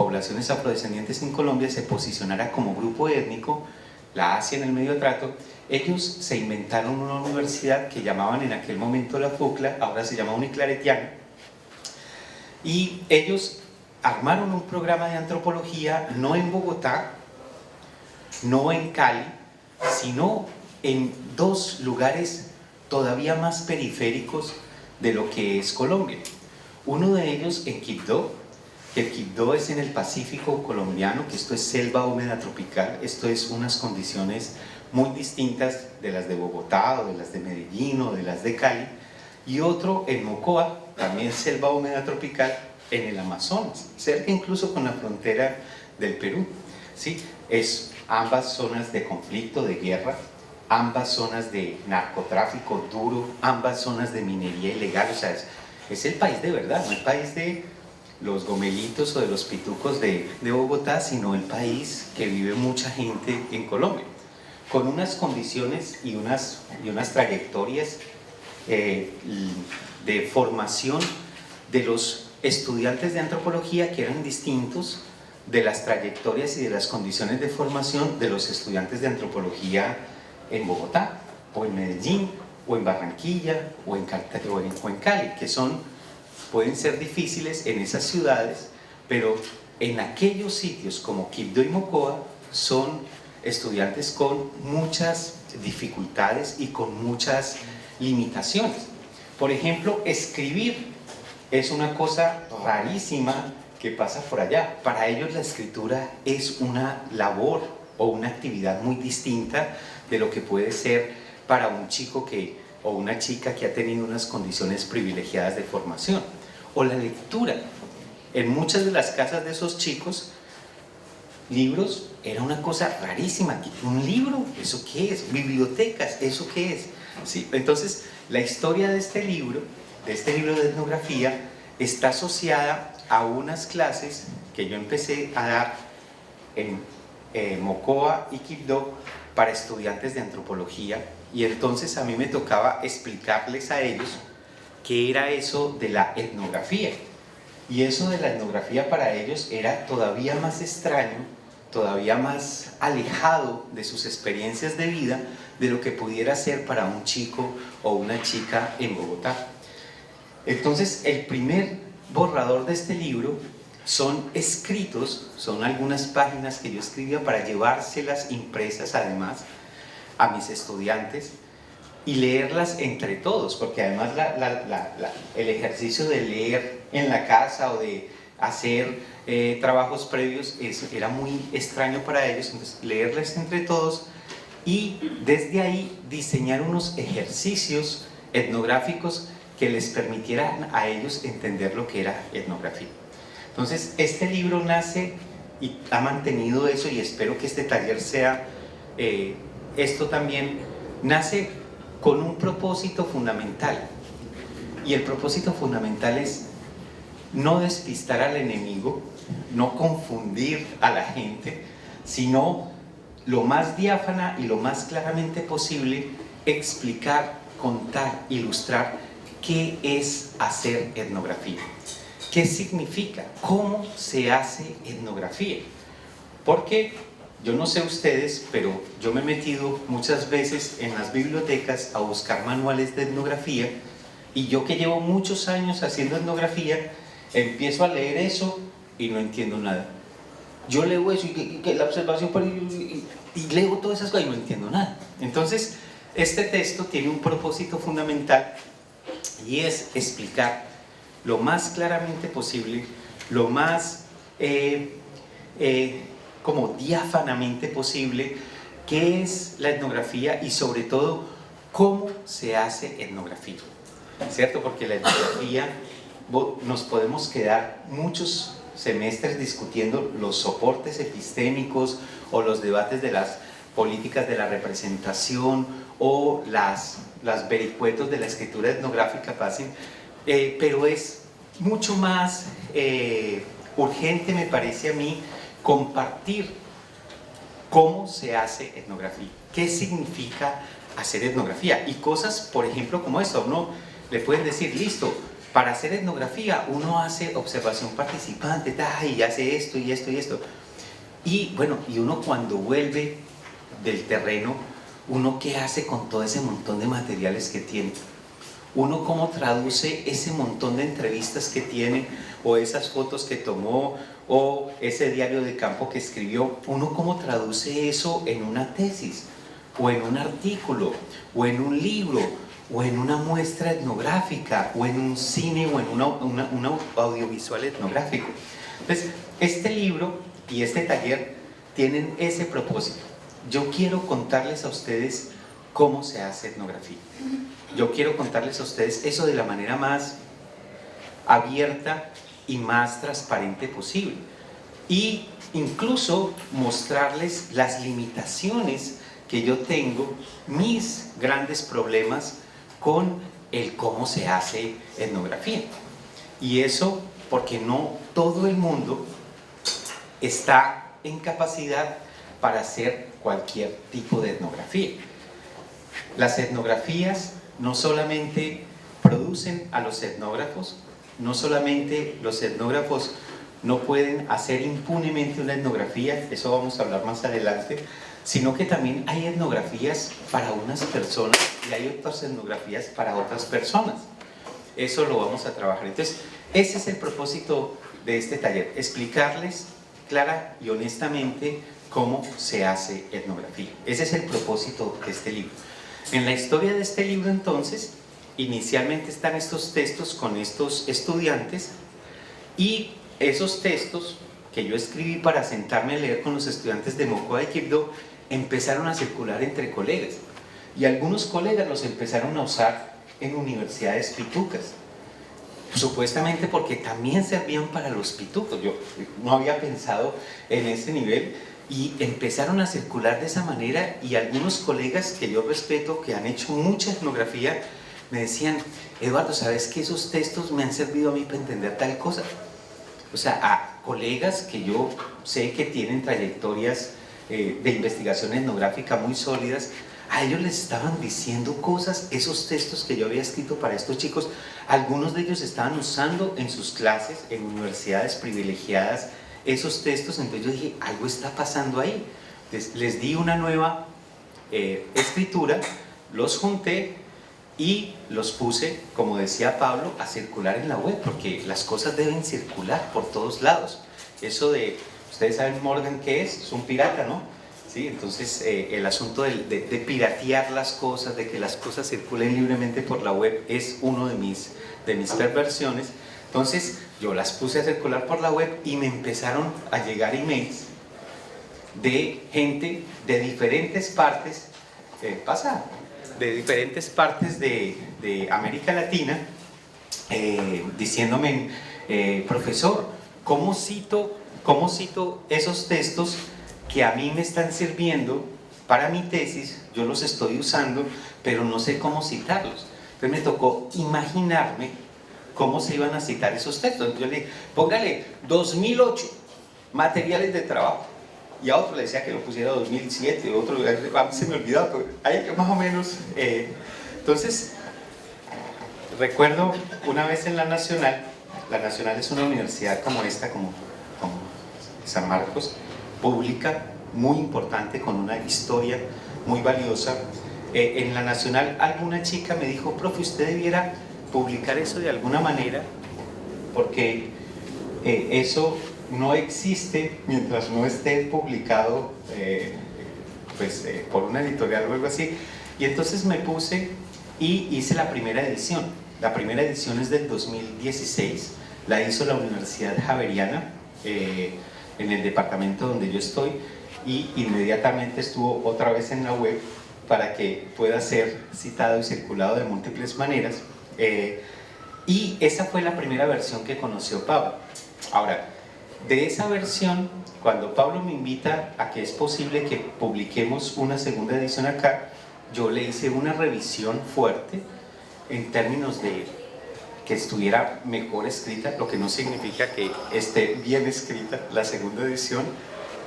poblaciones afrodescendientes en Colombia se posicionara como grupo étnico, la Asia en el medio trato, ellos se inventaron una universidad que llamaban en aquel momento la FUCLA, ahora se llama Uniclaretiana, y ellos armaron un programa de antropología no en Bogotá, no en Cali, sino en dos lugares todavía más periféricos de lo que es Colombia. Uno de ellos en Quibdó, que el Quibdó es en el Pacífico colombiano, que esto es selva húmeda tropical, esto es unas condiciones muy distintas de las de Bogotá, o de las de Medellín, o de las de Cali, y otro en Mocoa, también selva húmeda tropical, en el Amazonas, cerca incluso con la frontera del Perú, ¿sí? Es ambas zonas de conflicto, de guerra, ambas zonas de narcotráfico duro, ambas zonas de minería ilegal, o sea, es el país de verdad, no el país de los gomelitos o de los pitucos de Bogotá, sino el país que vive mucha gente en Colombia, con unas condiciones y unas trayectorias de formación de los estudiantes de antropología que eran distintos de las trayectorias y de las condiciones de formación de los estudiantes de antropología en Bogotá, o en Medellín, o en Barranquilla, o en Cali, que pueden ser difíciles en esas ciudades, pero en aquellos sitios como Quibdó y Mocoa son estudiantes con muchas dificultades y con muchas limitaciones. Por ejemplo, escribir es una cosa rarísima que pasa por allá. Para ellos la escritura es una labor o una actividad muy distinta de lo que puede ser para un chico o una chica que ha tenido unas condiciones privilegiadas de formación. O la lectura. En muchas de las casas de esos chicos, libros era una cosa rarísima. ¿Un libro? ¿Eso qué es? ¿Bibliotecas? ¿Eso qué es? ¿Sí? Entonces, la historia de este libro de etnografía, está asociada a unas clases que yo empecé a dar en Mocoa y Quibdó para estudiantes de antropología, y entonces a mí me tocaba explicarles a ellos qué era eso de la etnografía. Y eso de la etnografía para ellos era todavía más extraño, todavía más alejado de sus experiencias de vida de lo que pudiera ser para un chico o una chica en Bogotá. Entonces, el primer borrador de este libro son escritos, son algunas páginas que yo escribía para llevárselas impresas además a mis estudiantes y leerlas entre todos, porque además el ejercicio de leer en la casa o de hacer trabajos previos era muy extraño para ellos. Entonces, leerlas entre todos y desde ahí diseñar unos ejercicios etnográficos que les permitieran a ellos entender lo que era etnografía. Entonces, este libro nace y ha mantenido eso, y espero que este taller sea esto también, nace con un propósito fundamental, y el propósito fundamental es no despistar al enemigo, no confundir a la gente, sino lo más diáfana y lo más claramente posible explicar, contar, ilustrar qué es hacer etnografía, qué significa, cómo se hace etnografía. Porque yo no sé ustedes, pero yo me he metido muchas veces en las bibliotecas a buscar manuales de etnografía, y yo que llevo muchos años haciendo etnografía, empiezo a leer eso y no entiendo nada. Yo leo eso y la observación y leo todas esas cosas y no entiendo nada. Entonces, este texto tiene un propósito fundamental, y es explicar lo más claramente posible, lo más como diáfanamente posible, qué es la etnografía y sobre todo cómo se hace etnografía, ¿cierto? Porque la etnografía, nos podemos quedar muchos semestres discutiendo los soportes epistémicos o los debates de las políticas de la representación o las vericuetos de la escritura etnográfica fácil, pero es mucho más urgente, me parece a mí, compartir cómo se hace etnografía, qué significa hacer etnografía, y cosas, por ejemplo, como esto. Uno le pueden decir, listo, Para hacer etnografía uno hace observación participante, y hace esto y esto y esto. Y bueno, y uno cuando vuelve del terreno, uno qué hace con todo ese montón de materiales que tiene. Uno cómo traduce ese montón de entrevistas que tiene, o esas fotos que tomó, o ese diario de campo que escribió. Uno cómo traduce eso en una tesis, o en un artículo, o en un libro, o en una muestra etnográfica, o en un cine, o en un audiovisual etnográfico. Entonces, este libro y este taller tienen ese propósito. Yo quiero contarles a ustedes cómo se hace etnografía. Yo quiero contarles a ustedes eso de la manera más abierta y más transparente posible. Y incluso mostrarles las limitaciones que yo tengo, mis grandes problemas con el cómo se hace etnografía. Y eso porque no todo el mundo está en capacidad para hacer cualquier tipo de etnografía. Las etnografías no solamente producen a los etnógrafos, no solamente los etnógrafos no pueden hacer impunemente una etnografía, eso vamos a hablar más adelante, sino que también hay etnografías para unas personas y hay otras etnografías para otras personas. Eso lo vamos a trabajar. Entonces, ese es el propósito de este taller, explicarles clara y honestamente cómo se hace etnografía. Ese es el propósito de este libro. En la historia de este libro, entonces, inicialmente están estos textos con estos estudiantes, y esos textos que yo escribí para sentarme a leer con los estudiantes de Mocoa y Quibdó empezaron a circular entre colegas, y algunos colegas los empezaron a usar en universidades pitucas, supuestamente porque también servían para los pitucos. Yo no había pensado en ese nivel, y empezaron a circular de esa manera, y algunos colegas que yo respeto, que han hecho mucha etnografía, me decían: Eduardo, ¿sabes que esos textos me han servido a mí para entender tal cosa? O sea, a colegas que yo sé que tienen trayectorias de investigación etnográfica muy sólidas, a ellos les estaban diciendo cosas, esos textos que yo había escrito para estos chicos, algunos de ellos estaban usando en sus clases, en universidades privilegiadas, esos textos. Entonces yo dije, algo está pasando ahí. Entonces, les di una nueva escritura, los junté y los puse, como decía Pablo, a circular en la web, porque las cosas deben circular por todos lados. Eso de, ustedes saben Morgan qué es un pirata, ¿no? ¿Sí? Entonces el asunto de piratear las cosas, de que las cosas circulen libremente por la web, es uno de mis perversiones. Entonces yo las puse a circular por la web y me empezaron a llegar emails de gente de diferentes partes, de diferentes partes de América Latina, diciéndome, profesor, ¿cómo cito esos textos que a mí me están sirviendo para mi tesis? Yo los estoy usando, pero no sé cómo citarlos. Entonces me tocó imaginarme cómo se iban a citar esos textos. Entonces yo le dije, póngale 2008, materiales de trabajo. Y a otro le decía que lo pusiera 2007, otro se me olvidó, pero ahí más o menos. Entonces, recuerdo una vez en la Nacional es una universidad como esta, como San Marcos, pública, muy importante, con una historia muy valiosa. En la Nacional alguna chica me dijo, profe, usted debiera publicar eso de alguna manera, porque eso no existe mientras no esté publicado por una editorial o algo así. Y entonces me puse y hice la primera edición. La primera edición es del 2016, la hizo la Universidad Javeriana en el departamento donde yo estoy, y inmediatamente estuvo otra vez en la web para que pueda ser citado y circulado de múltiples maneras, y esa fue la primera versión que conoció Pablo. Ahora, de esa versión, cuando Pablo me invita a que es posible que publiquemos una segunda edición acá, yo le hice una revisión fuerte en términos de que estuviera mejor escrita, lo que no significa que esté bien escrita la segunda edición,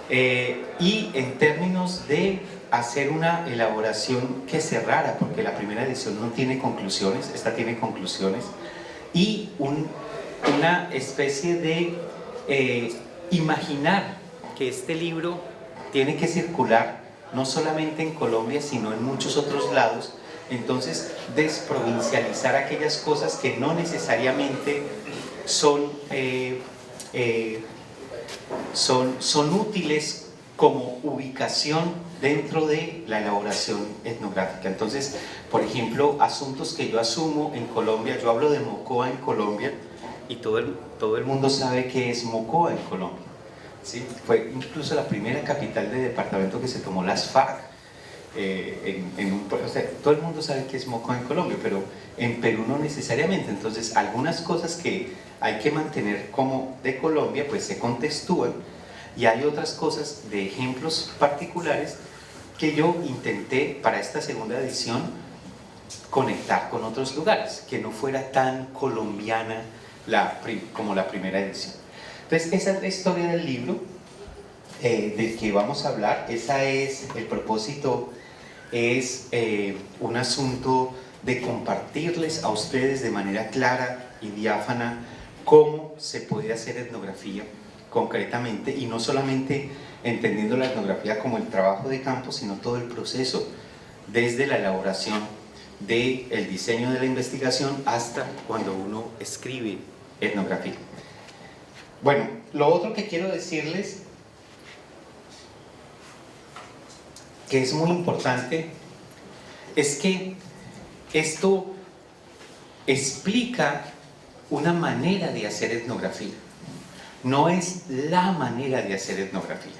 y en términos de hacer una elaboración que cerrara, porque la primera edición no tiene conclusiones, esta tiene conclusiones, y una especie de imaginar que este libro tiene que circular no solamente en Colombia, sino en muchos otros lados. Entonces, desprovincializar aquellas cosas que no necesariamente son útiles como ubicación dentro de la elaboración etnográfica. Entonces, por ejemplo, asuntos que yo asumo en Colombia, yo hablo de Mocoa en Colombia y todo el mundo sabe qué es Mocoa en Colombia, ¿sí? Fue incluso la primera capital de departamento que se tomó las FARC. O sea, todo el mundo sabe qué es Mocoa en Colombia, pero en Perú no necesariamente. Entonces, algunas cosas que hay que mantener como de Colombia, pues se contextúan, y hay otras cosas de ejemplos particulares que yo intenté para esta segunda edición conectar con otros lugares, que no fuera tan colombiana como la primera edición. Entonces, esa es la historia del libro del que vamos a hablar. El propósito es un asunto de compartirles a ustedes de manera clara y diáfana cómo se puede hacer etnografía concretamente, y no solamente entendiendo la etnografía como el trabajo de campo, sino todo el proceso, desde la elaboración del diseño de la investigación hasta cuando uno escribe etnografía. Bueno, lo otro que quiero decirles, que es muy importante, es que esto explica una manera de hacer etnografía. No es la manera de hacer etnografía,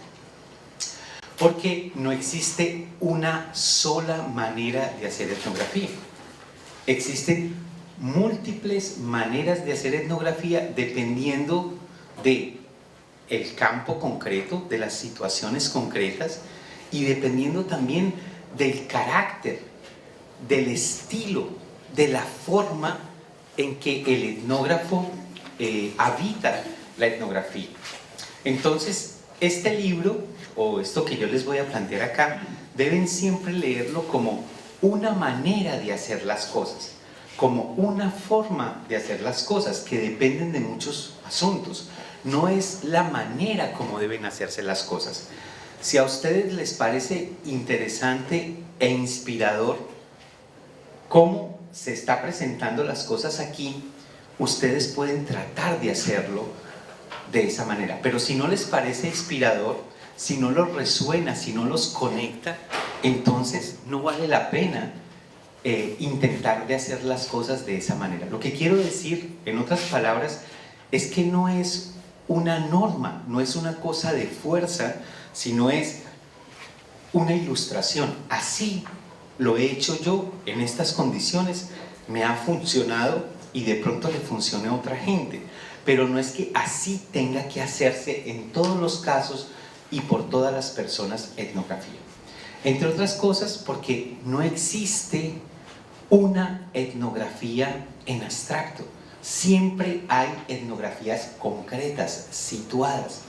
porque no existe una sola manera de hacer etnografía. Existen múltiples maneras de hacer etnografía dependiendo del campo concreto, de las situaciones concretas, y dependiendo también del carácter, del estilo, de la forma en que el etnógrafo habita la etnografía. Entonces, este libro, o esto que yo les voy a plantear acá, deben siempre leerlo como una manera de hacer las cosas, como una forma de hacer las cosas que dependen de muchos asuntos. No es la manera como deben hacerse las cosas. Si a ustedes les parece interesante e inspirador cómo se está presentando las cosas aquí, ustedes pueden tratar de hacerlo de esa manera. Pero si no les parece inspirador, si no los resuena, si no los conecta, entonces no vale la pena intentar de hacer las cosas de esa manera. Lo que quiero decir, en otras palabras, es que no es una norma, no es una cosa de fuerza, sino es una ilustración. Así lo he hecho yo en estas condiciones, me ha funcionado y de pronto le funcione a otra gente, pero no es que así tenga que hacerse en todos los casos y por todas las personas etnografía. Entre otras cosas porque no existe una etnografía en abstracto. Siempre hay etnografías concretas, situadas.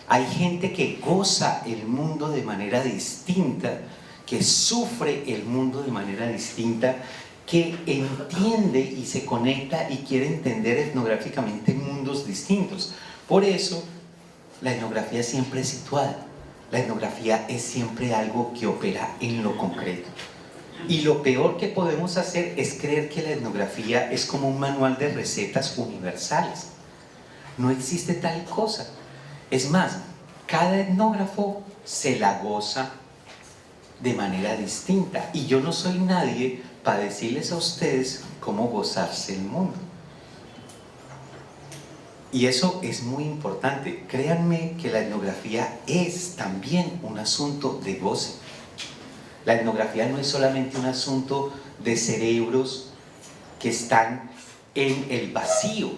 Hay gente que goza el mundo de manera distinta, que sufre el mundo de manera distinta, que entiende y se conecta y quiere entender etnográficamente mundos distintos. Por eso, la etnografía siempre es situada. La etnografía es siempre algo que opera en lo concreto. Y lo peor que podemos hacer es creer que la etnografía es como un manual de recetas universales. No existe tal cosa. Es más, cada etnógrafo se la goza de manera distinta. Y yo no soy nadie para decirles a ustedes cómo gozarse el mundo. Y eso es muy importante. Créanme que la etnografía es también un asunto de goce. La etnografía no es solamente un asunto de cerebros que están en el vacío,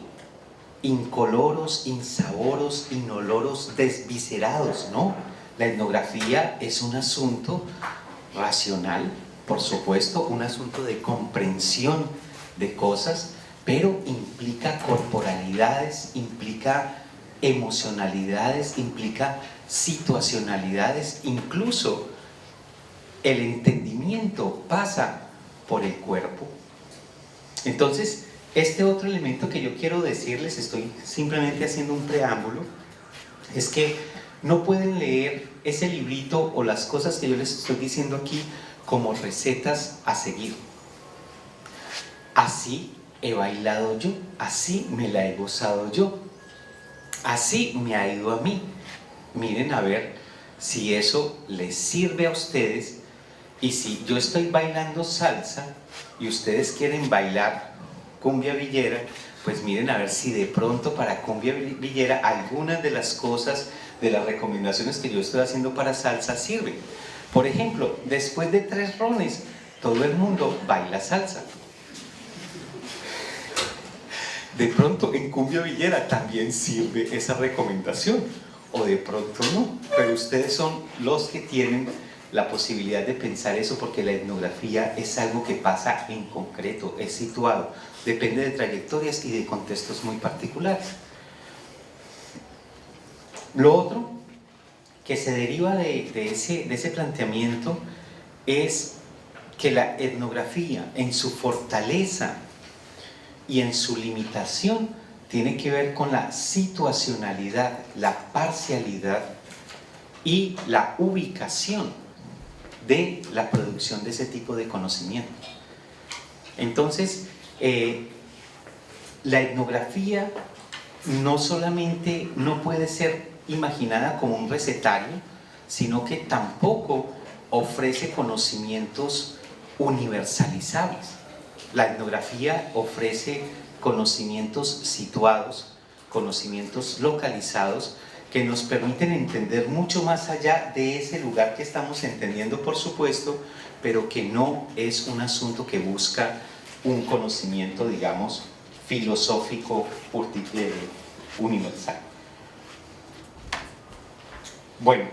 incoloros, insaboros, inoloros, desviscerados, ¿no? La etnografía es un asunto racional, por supuesto, un asunto de comprensión de cosas, pero implica corporalidades, implica emocionalidades, implica situacionalidades, incluso el entendimiento pasa por el cuerpo. Entonces, Este otro elemento que yo quiero decirles, estoy simplemente haciendo un preámbulo, es que no pueden leer ese librito o las cosas que yo les estoy diciendo aquí como recetas a seguir. Así he bailado yo, así me la he gozado yo, así me ha ido a mí. Miren a ver si eso les sirve a ustedes, y si yo estoy bailando salsa y ustedes quieren bailar cumbia villera, pues miren a ver si de pronto para cumbia villera algunas de las cosas, de las recomendaciones que yo estoy haciendo para salsa sirven. Por ejemplo, después de 3 rones, todo el mundo baila salsa. De pronto en cumbia villera también sirve esa recomendación, o de pronto no, pero ustedes son los que tienen la posibilidad de pensar eso, porque la etnografía es algo que pasa en concreto, es situado, depende de trayectorias y de contextos muy particulares. Lo otro que se deriva de ese planteamiento es que la etnografía, en su fortaleza y en su limitación, tiene que ver con la situacionalidad, la parcialidad y la ubicación de la producción de ese tipo de conocimiento. Entonces, la etnografía no solamente no puede ser imaginada como un recetario, sino que tampoco ofrece conocimientos universalizables. La etnografía ofrece conocimientos situados, conocimientos localizados, que nos permiten entender mucho más allá de ese lugar que estamos entendiendo, por supuesto, pero que no es un asunto que busca un conocimiento, digamos, filosófico universal. Bueno,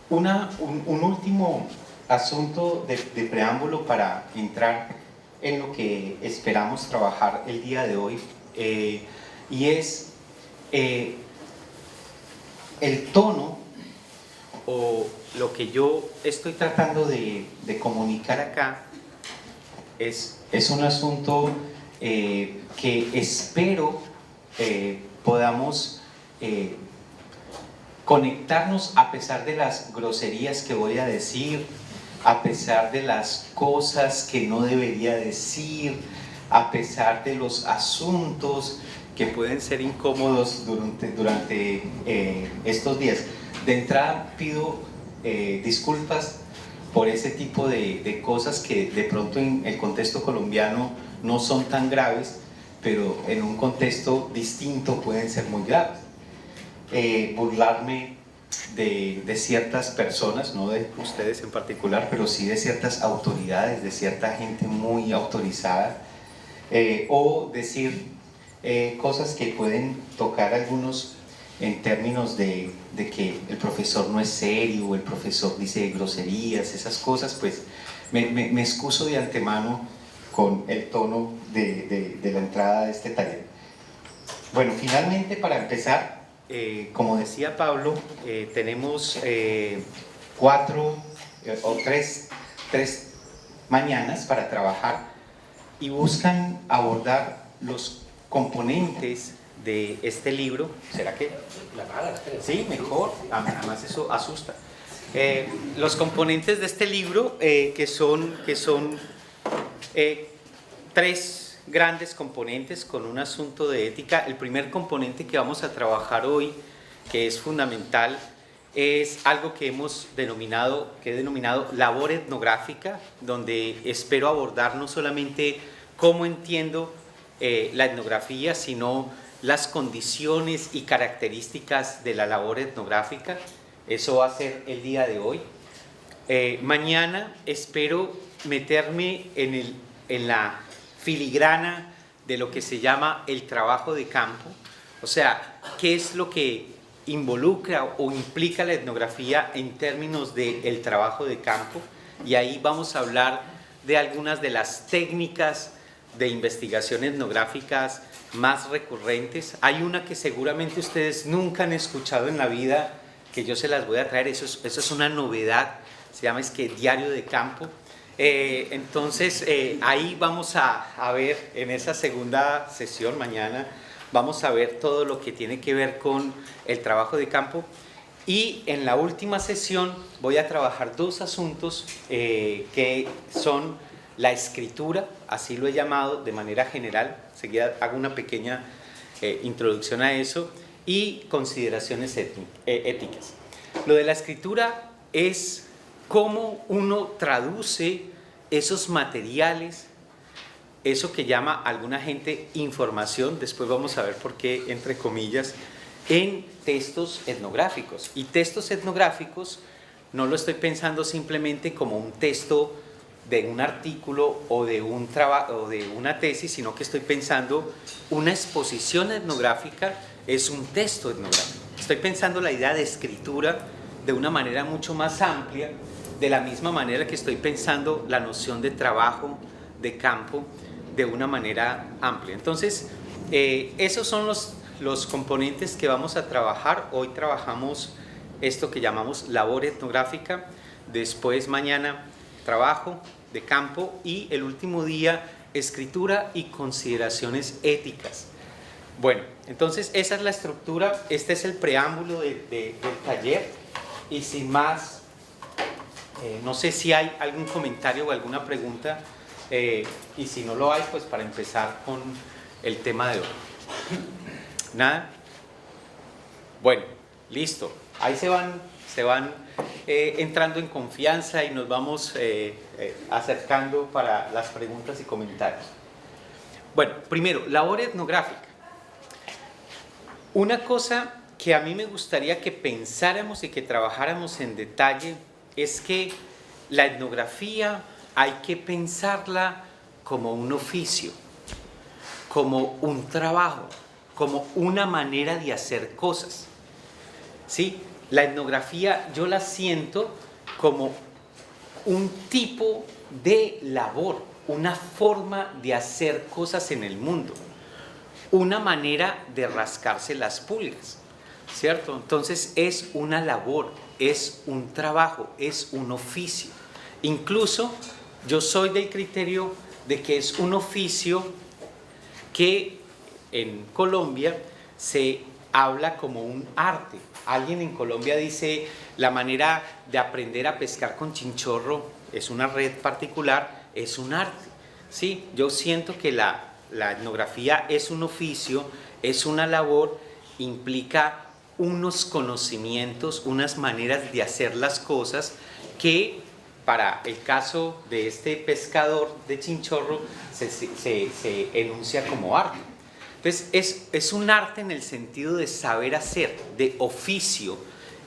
un último asunto de preámbulo para entrar en lo que esperamos trabajar el día de hoy, y es el tono, o lo que yo estoy tratando de comunicar acá es un asunto que espero podamos conectarnos, a pesar de las groserías que voy a decir, a pesar de las cosas que no debería decir, a pesar de los asuntos que pueden ser incómodos durante estos días. De entrada pido disculpas por ese tipo de cosas que de pronto en el contexto colombiano no son tan graves, pero en un contexto distinto pueden ser muy graves. Burlarme de ciertas personas, no de ustedes en particular, pero sí de ciertas autoridades, de cierta gente muy autorizada, o decir cosas que pueden tocar algunos en términos de que el profesor no es serio, o el profesor dice groserías, esas cosas, pues me excuso de antemano con el tono de la entrada de este taller. Bueno, finalmente, para empezar, como decía Pablo, tenemos 4 o 3 mañanas para trabajar, y buscan abordar los componentes de este libro. ¿Será que la paga? Sí, mejor, además eso asusta. Los componentes de este libro, que son 3 grandes componentes con un asunto de ética. El primer componente que vamos a trabajar hoy, que es fundamental, es algo que he denominado labor etnográfica, donde espero abordar no solamente cómo entiendo la etnografía, sino las condiciones y características de la labor etnográfica. Eso va a ser el día de hoy. Mañana espero meterme en la filigrana de lo que se llama el trabajo de campo, o sea, qué es lo que involucra o implica la etnografía en términos del trabajo de campo, y ahí vamos a hablar de algunas de las técnicas de investigación etnográficas más recurrentes. Hay una que seguramente ustedes nunca han escuchado en la vida, que yo se las voy a traer, eso es una novedad, se llama diario de campo. Entonces, ahí vamos a ver en esa segunda sesión mañana, vamos a ver todo lo que tiene que ver con el trabajo de campo. Y en la última sesión voy a trabajar dos asuntos que son la escritura, así lo he llamado de manera general, enseguida hago una pequeña introducción a eso, y consideraciones éticas. Lo de la escritura es cómo uno traduce esos materiales, eso que llama alguna gente información, después vamos a ver por qué entre comillas, en textos etnográficos. Y textos etnográficos no lo estoy pensando simplemente como un texto de un artículo o de un trabajo o de una tesis, sino que estoy pensando una exposición etnográfica es un texto etnográfico. Estoy pensando la idea de escritura de una manera mucho más amplia, de la misma manera que estoy pensando la noción de trabajo, de campo, de una manera amplia. Entonces, esos son los componentes que vamos a trabajar. Hoy trabajamos esto que llamamos labor etnográfica, después mañana trabajo de campo y el último día escritura y consideraciones éticas. Bueno, entonces esa es la estructura, este es el preámbulo del taller y sin más, no sé si hay algún comentario o alguna pregunta y si no lo hay, pues para empezar con el tema de hoy. ¿Nada? Bueno, listo. Ahí se van entrando en confianza y nos vamos acercando para las preguntas y comentarios. Bueno, primero, labor etnográfica. Una cosa que a mí me gustaría que pensáramos y que trabajáramos en detalle es que la etnografía hay que pensarla como un oficio, como un trabajo, como una manera de hacer cosas. ¿Sí? La etnografía yo la siento como un tipo de labor, una forma de hacer cosas en el mundo, una manera de rascarse las pulgas, ¿cierto? Entonces es una labor, es un trabajo, es un oficio. Incluso yo soy del criterio de que es un oficio que en Colombia se habla como un arte. Alguien en Colombia dice la manera de aprender a pescar con chinchorro es una red particular, es un arte. Sí, yo siento que la etnografía es un oficio, es una labor, implica unos conocimientos, unas maneras de hacer las cosas que para el caso de este pescador de chinchorro se enuncia como arte. Entonces es un arte en el sentido de saber hacer, de oficio.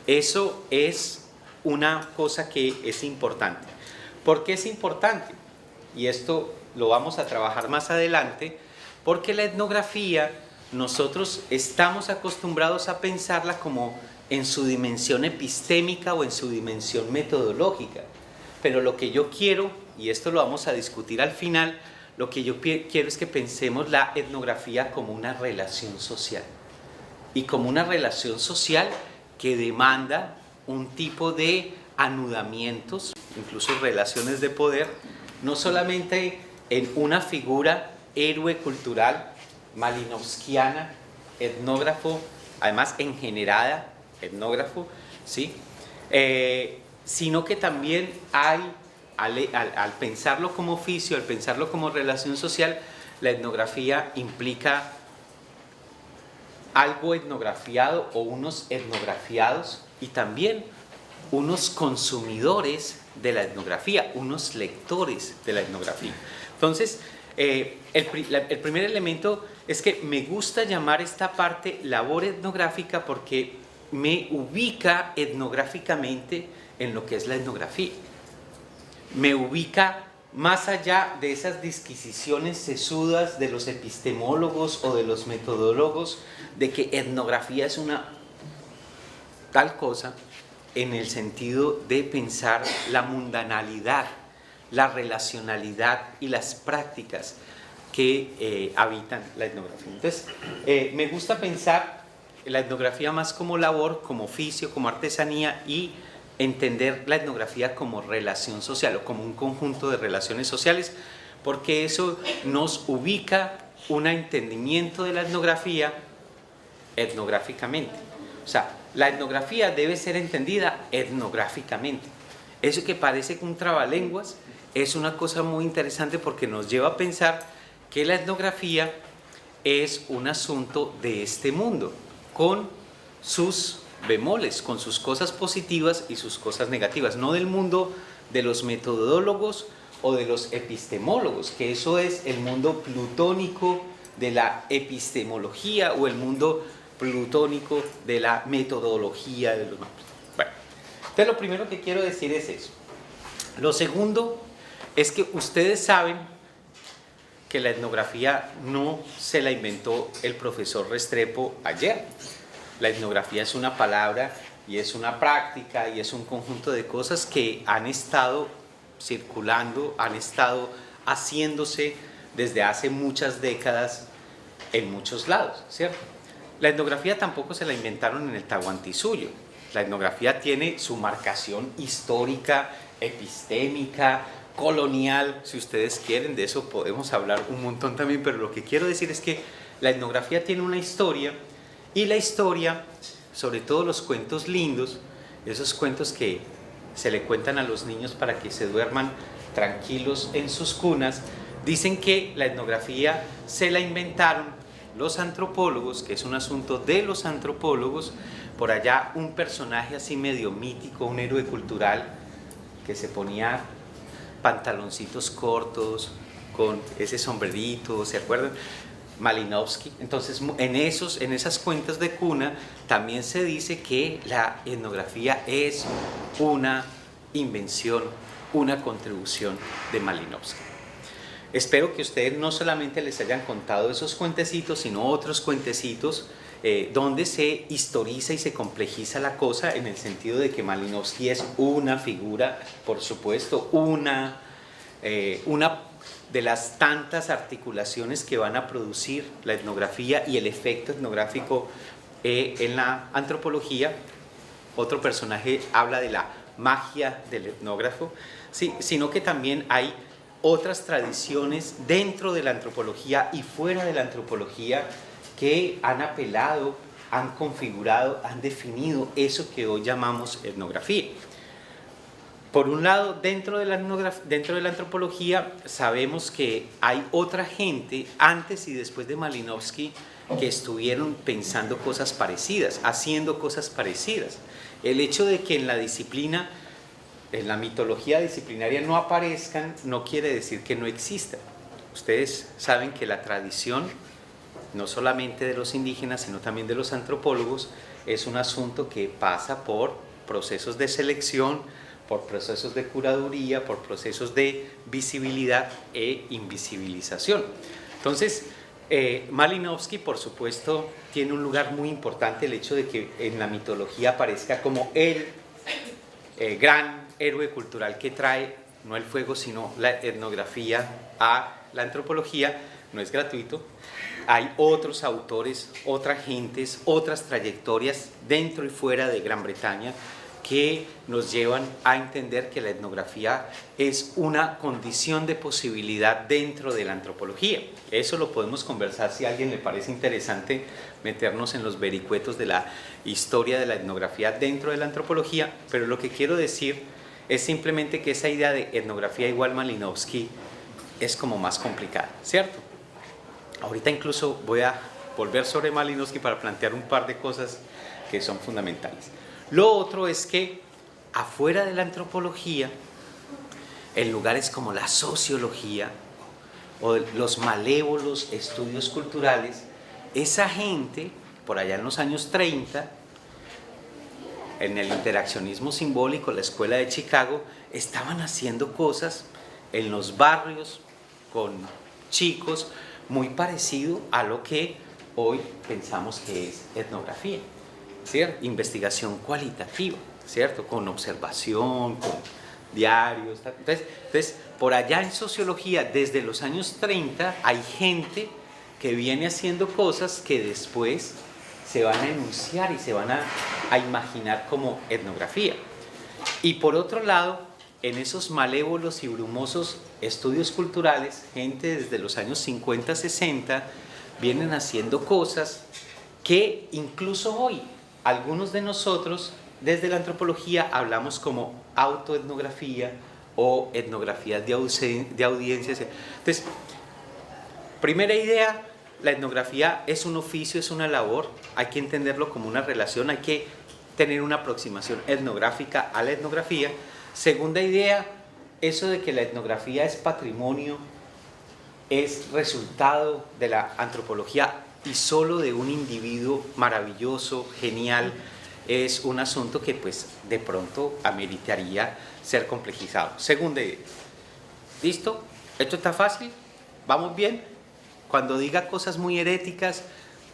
Eso es una cosa que es importante. ¿Por qué es importante? Y esto lo vamos a trabajar más adelante, porque la etnografía nosotros estamos acostumbrados a pensarla como en su dimensión epistémica o en su dimensión metodológica. Pero lo que yo quiero, y esto lo vamos a discutir al final, lo que yo quiero es que pensemos la etnografía como una relación social. Y como una relación social que demanda un tipo de anudamientos, incluso relaciones de poder, no solamente en una figura héroe cultural, malinowskiana, etnógrafo, además engenerada, etnógrafo, ¿sí? Sino que también hay, al pensarlo como oficio, al pensarlo como relación social, la etnografía implica algo etnografiado o unos etnografiados y también unos consumidores de la etnografía, unos lectores de la etnografía. Entonces, el primer elemento es que me gusta llamar esta parte labor etnográfica porque me ubica etnográficamente en lo que es la etnografía. Me ubica más allá de esas disquisiciones sesudas de los epistemólogos o de los metodólogos de que etnografía es una tal cosa en el sentido de pensar la mundanalidad, la relacionalidad y las prácticas que habitan la etnografía. Entonces, me gusta pensar la etnografía más como labor, como oficio, como artesanía y entender la etnografía como relación social o como un conjunto de relaciones sociales, porque eso nos ubica un entendimiento de la etnografía etnográficamente. O sea, la etnografía debe ser entendida etnográficamente. Eso que parece un trabalenguas es una cosa muy interesante porque nos lleva a pensar que la etnografía es un asunto de este mundo, con sus bemoles, con sus cosas positivas y sus cosas negativas, no del mundo de los metodólogos o de los epistemólogos, que eso es el mundo plutónico de la epistemología o el mundo plutónico de la metodología de los mapas. Bueno, entonces lo primero que quiero decir es eso. Lo segundo es que ustedes saben que la etnografía no se la inventó el profesor Restrepo ayer. La etnografía es una palabra y es una práctica y es un conjunto de cosas que han estado circulando, han estado haciéndose desde hace muchas décadas en muchos lados, ¿cierto? La etnografía tampoco se la inventaron en el Tahuantinsuyo. La etnografía tiene su marcación histórica, epistémica, colonial, si ustedes quieren, de eso podemos hablar un montón también, pero lo que quiero decir es que la etnografía tiene una historia, y la historia, sobre todo los cuentos lindos, esos cuentos que se le cuentan a los niños para que se duerman tranquilos en sus cunas, dicen que la etnografía se la inventaron los antropólogos, que es un asunto de los antropólogos. Por allá un personaje así medio mítico, un héroe cultural, que se ponía pantaloncitos cortos, con ese sombrerito, ¿se acuerdan? Malinowski. Entonces, en esas cuentas de cuna también se dice que la etnografía es una invención, una contribución de Malinowski. Espero que ustedes no solamente les hayan contado esos cuentecitos, sino otros cuentecitos donde se historiza y se complejiza la cosa, en el sentido de que Malinowski es una figura, por supuesto, una de las tantas articulaciones que van a producir la etnografía y el efecto etnográfico en la antropología. Otro personaje habla de la magia del etnógrafo, sí, sino que también hay otras tradiciones dentro de la antropología y fuera de la antropología que han apelado, han configurado, han definido eso que hoy llamamos etnografía. Por un lado, dentro de la antropología sabemos que hay otra gente antes y después de Malinowski que estuvieron pensando cosas parecidas, haciendo cosas parecidas. El hecho de que en la disciplina, en la mitología disciplinaria no aparezcan, no quiere decir que no existan. Ustedes saben que la tradición, no solamente de los indígenas, sino también de los antropólogos, es un asunto que pasa por procesos de selección, por procesos de curaduría, por procesos de visibilidad e invisibilización. Entonces, Malinowski, por supuesto, tiene un lugar muy importante, el hecho de que en la mitología aparezca como el gran héroe cultural que trae, no el fuego, sino la etnografía a la antropología, no es gratuito. Hay otros autores, otras gentes, otras trayectorias dentro y fuera de Gran Bretaña que nos llevan a entender que la etnografía es una condición de posibilidad dentro de la antropología. Eso lo podemos conversar si a alguien le parece interesante meternos en los vericuetos de la historia de la etnografía dentro de la antropología, pero lo que quiero decir es simplemente que esa idea de etnografía igual Malinowski es como más complicada, ¿cierto? Ahorita incluso voy a volver sobre Malinowski para plantear un par de cosas que son fundamentales. Lo otro es que afuera de la antropología, en lugares como la sociología o los malévolos estudios culturales, esa gente, por allá en los años 30, en el interaccionismo simbólico, la escuela de Chicago, estaban haciendo cosas en los barrios con chicos muy parecido a lo que hoy pensamos que es etnografía, ¿cierto? Investigación cualitativa, ¿cierto? Con observación, con diarios. Entonces, por allá en sociología, desde los años 30, hay gente que viene haciendo cosas que después se van a enunciar y se van a imaginar como etnografía. Y por otro lado, en esos malévolos y brumosos estudios culturales, gente desde los años 50, 60, vienen haciendo cosas que incluso hoy algunos de nosotros desde la antropología hablamos como autoetnografía o etnografías de audiencias. Entonces, primera idea, la etnografía es un oficio, es una labor, hay que entenderlo como una relación, hay que tener una aproximación etnográfica a la etnografía. Segunda idea, eso de que la etnografía es patrimonio, es resultado de la antropología y solo de un individuo maravilloso, genial, es un asunto que pues de pronto ameritaría ser complejizado. Segunda idea, ¿listo? ¿Esto está fácil? ¿Vamos bien? Cuando diga cosas muy heréticas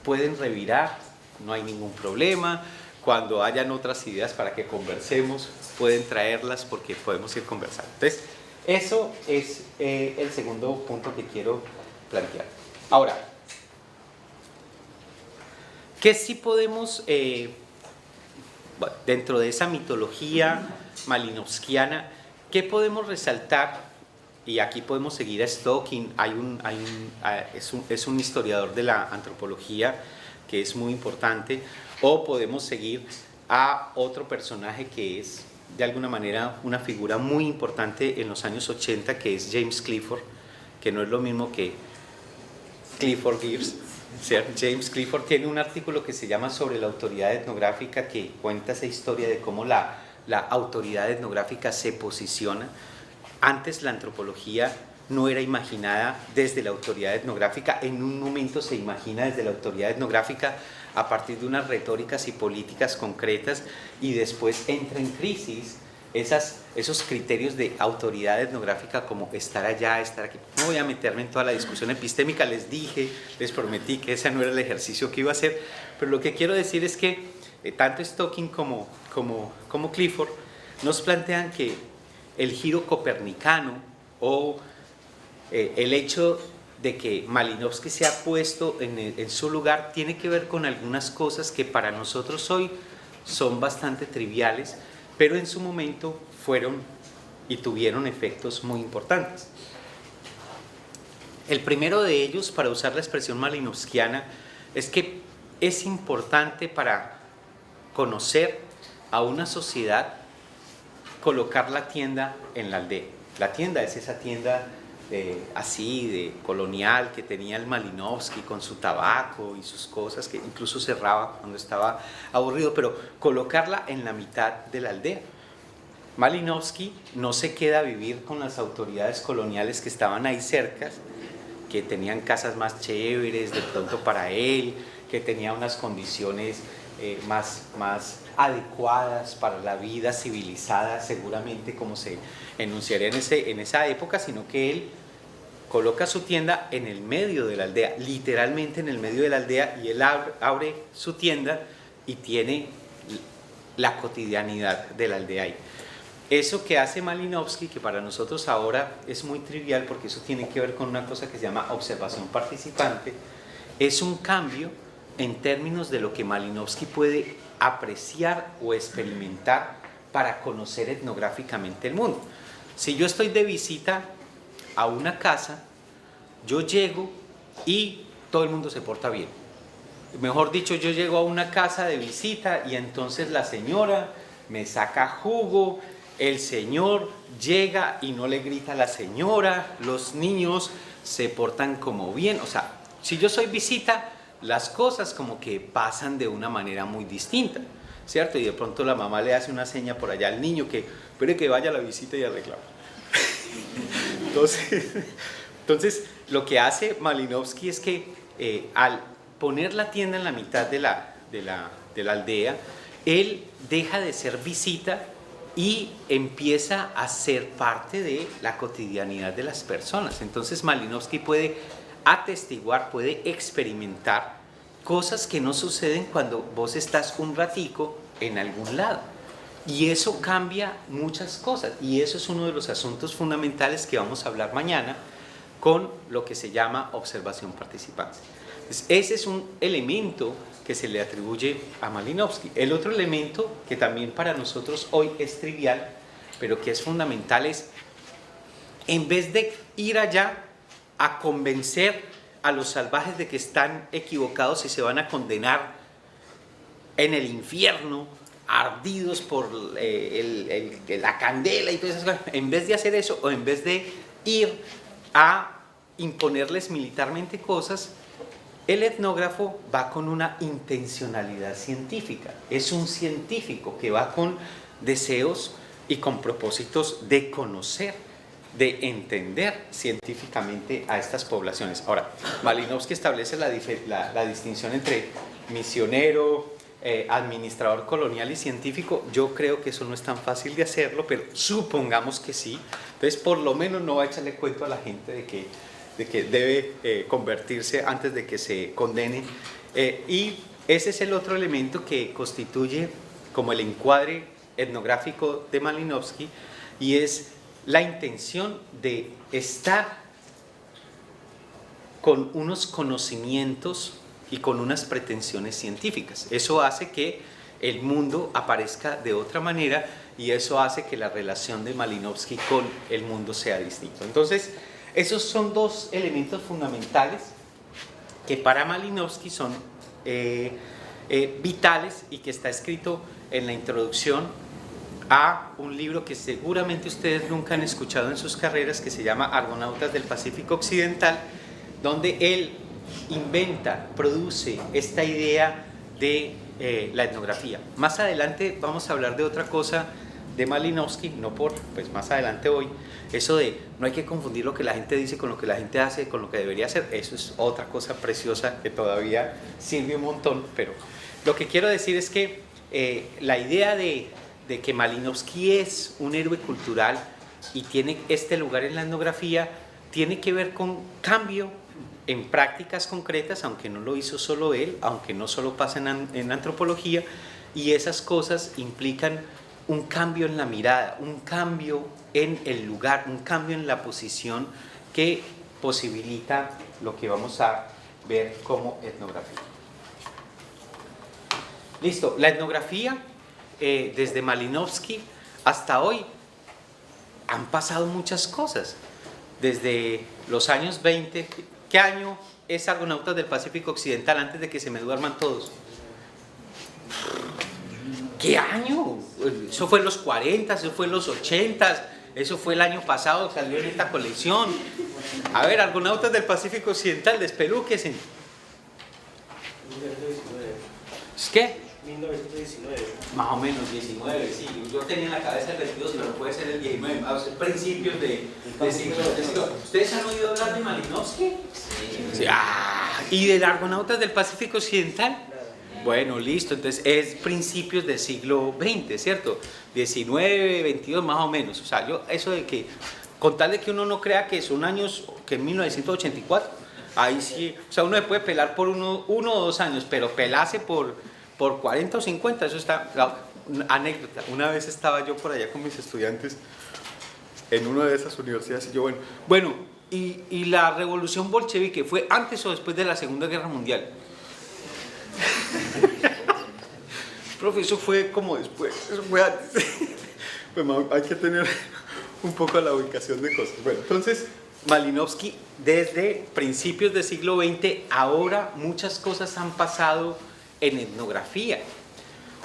pueden revirar, no hay ningún problema. Cuando hayan otras ideas para que conversemos, pueden traerlas porque podemos ir conversando. Entonces, eso es el segundo punto que quiero plantear. Ahora, ¿qué sí podemos, dentro de esa mitología malinowskiana, qué podemos resaltar? Y aquí podemos seguir a Stocking, es un historiador de la antropología que es muy importante, o podemos seguir a otro personaje que es de alguna manera una figura muy importante en los años 80, que es James Clifford, que no es lo mismo que Clifford Geertz. James Clifford tiene un artículo que se llama Sobre la autoridad etnográfica, que cuenta esa historia de cómo la autoridad etnográfica se posiciona. Antes la antropología no era imaginada desde la autoridad etnográfica, en un momento se imagina desde la autoridad etnográfica a partir de unas retóricas y políticas concretas, y después entra en crisis esos criterios de autoridad etnográfica como estar allá, estar aquí. No voy a meterme en toda la discusión epistémica, les prometí que ese no era el ejercicio que iba a hacer, pero lo que quiero decir es que tanto Stocking como Clifford nos plantean que el giro copernicano o el hecho de que Malinowski se ha puesto en su lugar tiene que ver con algunas cosas que para nosotros hoy son bastante triviales, pero en su momento fueron y tuvieron efectos muy importantes. El primero de ellos, para usar la expresión malinowskiana, es que es importante para conocer a una sociedad colocar la tienda en la aldea. La tienda es esa tienda de colonial que tenía el Malinowski con su tabaco y sus cosas, que incluso cerraba cuando estaba aburrido, pero colocarla en la mitad de la aldea. Malinowski no se queda a vivir con las autoridades coloniales que estaban ahí cerca, que tenían casas más chéveres de pronto para él, que tenía unas condiciones más adecuadas para la vida civilizada, seguramente como se enunciaría en esa época, sino que él coloca su tienda en el medio de la aldea, literalmente en el medio de la aldea, y él abre su tienda y tiene la cotidianidad de la aldea ahí. Eso que hace Malinowski, que para nosotros ahora es muy trivial porque eso tiene que ver con una cosa que se llama observación participante, es un cambio en términos de lo que Malinowski puede apreciar o experimentar para conocer etnográficamente el mundo. Si yo estoy de visita a una casa, yo llego y todo el mundo se porta bien. Mejor dicho, yo llego a una casa de visita y entonces la señora me saca jugo, el señor llega y no le grita a la señora, los niños se portan como bien. O sea, si yo soy visita, las cosas como que pasan de una manera muy distinta, ¿cierto? Y de pronto la mamá le hace una seña por allá al niño que espere que vaya a la visita y arreglar. Entonces, lo que hace Malinowski es que al poner la tienda en la mitad de la aldea, él deja de ser visita y empieza a ser parte de la cotidianidad de las personas. Entonces Malinowski puede atestiguar, puede experimentar cosas que no suceden cuando vos estás un ratico en algún lado. Y eso cambia muchas cosas, y eso es uno de los asuntos fundamentales que vamos a hablar mañana con lo que se llama observación participante. Entonces, ese es un elemento que se le atribuye a Malinowski. El otro elemento que también para nosotros hoy es trivial pero que es fundamental es, en vez de ir allá a convencer a los salvajes de que están equivocados y se van a condenar en el infierno, ardidos por la candela y todas esas cosas, en vez de hacer eso, o en vez de ir a imponerles militarmente cosas, el etnógrafo va con una intencionalidad científica. Es un científico que va con deseos y con propósitos de conocer, de entender científicamente a estas poblaciones. Ahora, Malinowski establece la distinción entre misionero, administrador colonial y científico. Yo creo que eso no es tan fácil de hacerlo, pero supongamos que sí. Entonces, por lo menos no va a echarle cuento a la gente de que debe convertirse antes de que se condene. Y ese es el otro elemento que constituye como el encuadre etnográfico de Malinowski, y es la intención de estar con unos conocimientos y con unas pretensiones científicas. Eso hace que el mundo aparezca de otra manera, y eso hace que la relación de Malinowski con el mundo sea distinta. Entonces, esos son dos elementos fundamentales que para Malinowski son vitales, y que está escrito en la introducción a un libro que seguramente ustedes nunca han escuchado en sus carreras, que se llama Argonautas del Pacífico Occidental, donde él inventa, produce esta idea de la etnografía. Más adelante vamos a hablar de otra cosa de Malinowski, no por, pues más adelante hoy, eso de no hay que confundir lo que la gente dice con lo que la gente hace, con lo que debería hacer. Eso es otra cosa preciosa que todavía sirve un montón, pero lo que quiero decir es que la idea de que Malinowski es un héroe cultural y tiene este lugar en la etnografía, tiene que ver con cambio en prácticas concretas, aunque no lo hizo solo él, aunque no solo pasa en antropología, y esas cosas implican un cambio en la mirada, un cambio en el lugar, un cambio en la posición que posibilita lo que vamos a ver como etnografía. Listo, la etnografía desde Malinowski hasta hoy han pasado muchas cosas. Desde los años 20, ¿qué año es Argonautas del Pacífico Occidental antes de que se me duerman todos? ¿Qué año? Eso fue en los 40, eso fue en los 80, eso fue el año pasado, salió en esta colección. A ver, Argonautas del Pacífico Occidental, despelúquense. ¿Es qué? 1919. Más o menos, 19, sí. Yo tenía en la cabeza el 22, pero puede ser el 19, a ser principios de siglo. ¿Ustedes han oído hablar de Malinowski? Sí. ¿Y de Argonautas del Pacífico Occidental? Bueno, listo, entonces es principios del siglo XX, ¿cierto? 19, 22 más o menos. O sea, eso de que, con tal de que uno no crea que son años, que en 1984, ahí sí, o sea, uno se puede pelar por uno o 2 años, pero pelarse por 40 o 50, eso está. Anécdota, una vez estaba yo por allá con mis estudiantes en una de esas universidades, y yo, bueno, y la revolución bolchevique, ¿fue antes o después de la Segunda Guerra Mundial? Profe, eso fue como después, eso fue antes. Bueno, hay que tener un poco la ubicación de cosas. Bueno, entonces, Malinowski, desde principios del siglo XX, ahora muchas cosas han pasado en etnografía.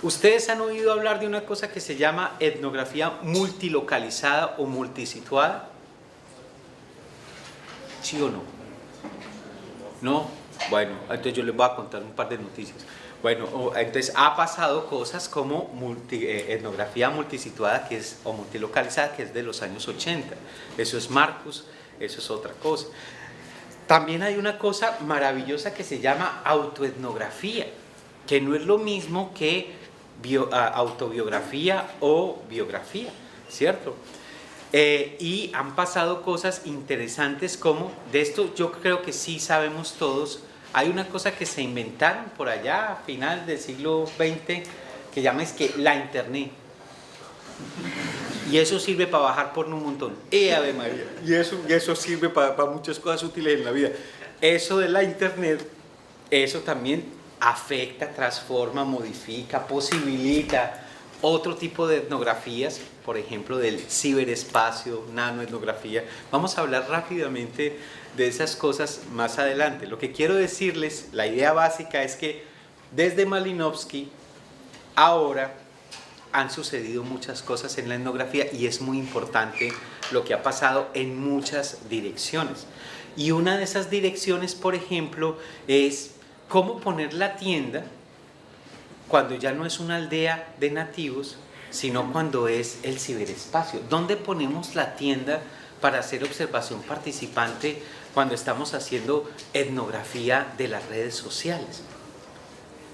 ¿Ustedes han oído hablar de una cosa que se llama etnografía multilocalizada o multisituada? ¿Sí o no? ¿No? Bueno, entonces yo les voy a contar un par de noticias. Bueno, entonces ha pasado cosas como etnografía multisituada o multilocalizada, que es de los años 80. Eso es Marcus, eso es otra cosa. También hay una cosa maravillosa que se llama autoetnografía, que no es lo mismo que autobiografía o biografía, ¿cierto? Y han pasado cosas interesantes como, de esto yo creo que sí sabemos todos, hay una cosa que se inventaron por allá a final del siglo XX que llama es que la internet. Y eso sirve para bajar porno un montón. ¡Ave María! Y eso sirve para muchas cosas útiles en la vida. Eso de la internet, eso también afecta, transforma, modifica, posibilita otro tipo de etnografías, por ejemplo del ciberespacio, nanoetnografía. Vamos a hablar rápidamente de esas cosas más adelante. Lo que quiero decirles, la idea básica es que desde Malinowski ahora han sucedido muchas cosas en la etnografía y es muy importante lo que ha pasado en muchas direcciones. Y una de esas direcciones, por ejemplo, es cómo poner la tienda cuando ya no es una aldea de nativos, sino cuando es el ciberespacio. ¿Dónde ponemos la tienda para hacer observación participante cuando estamos haciendo etnografía de las redes sociales?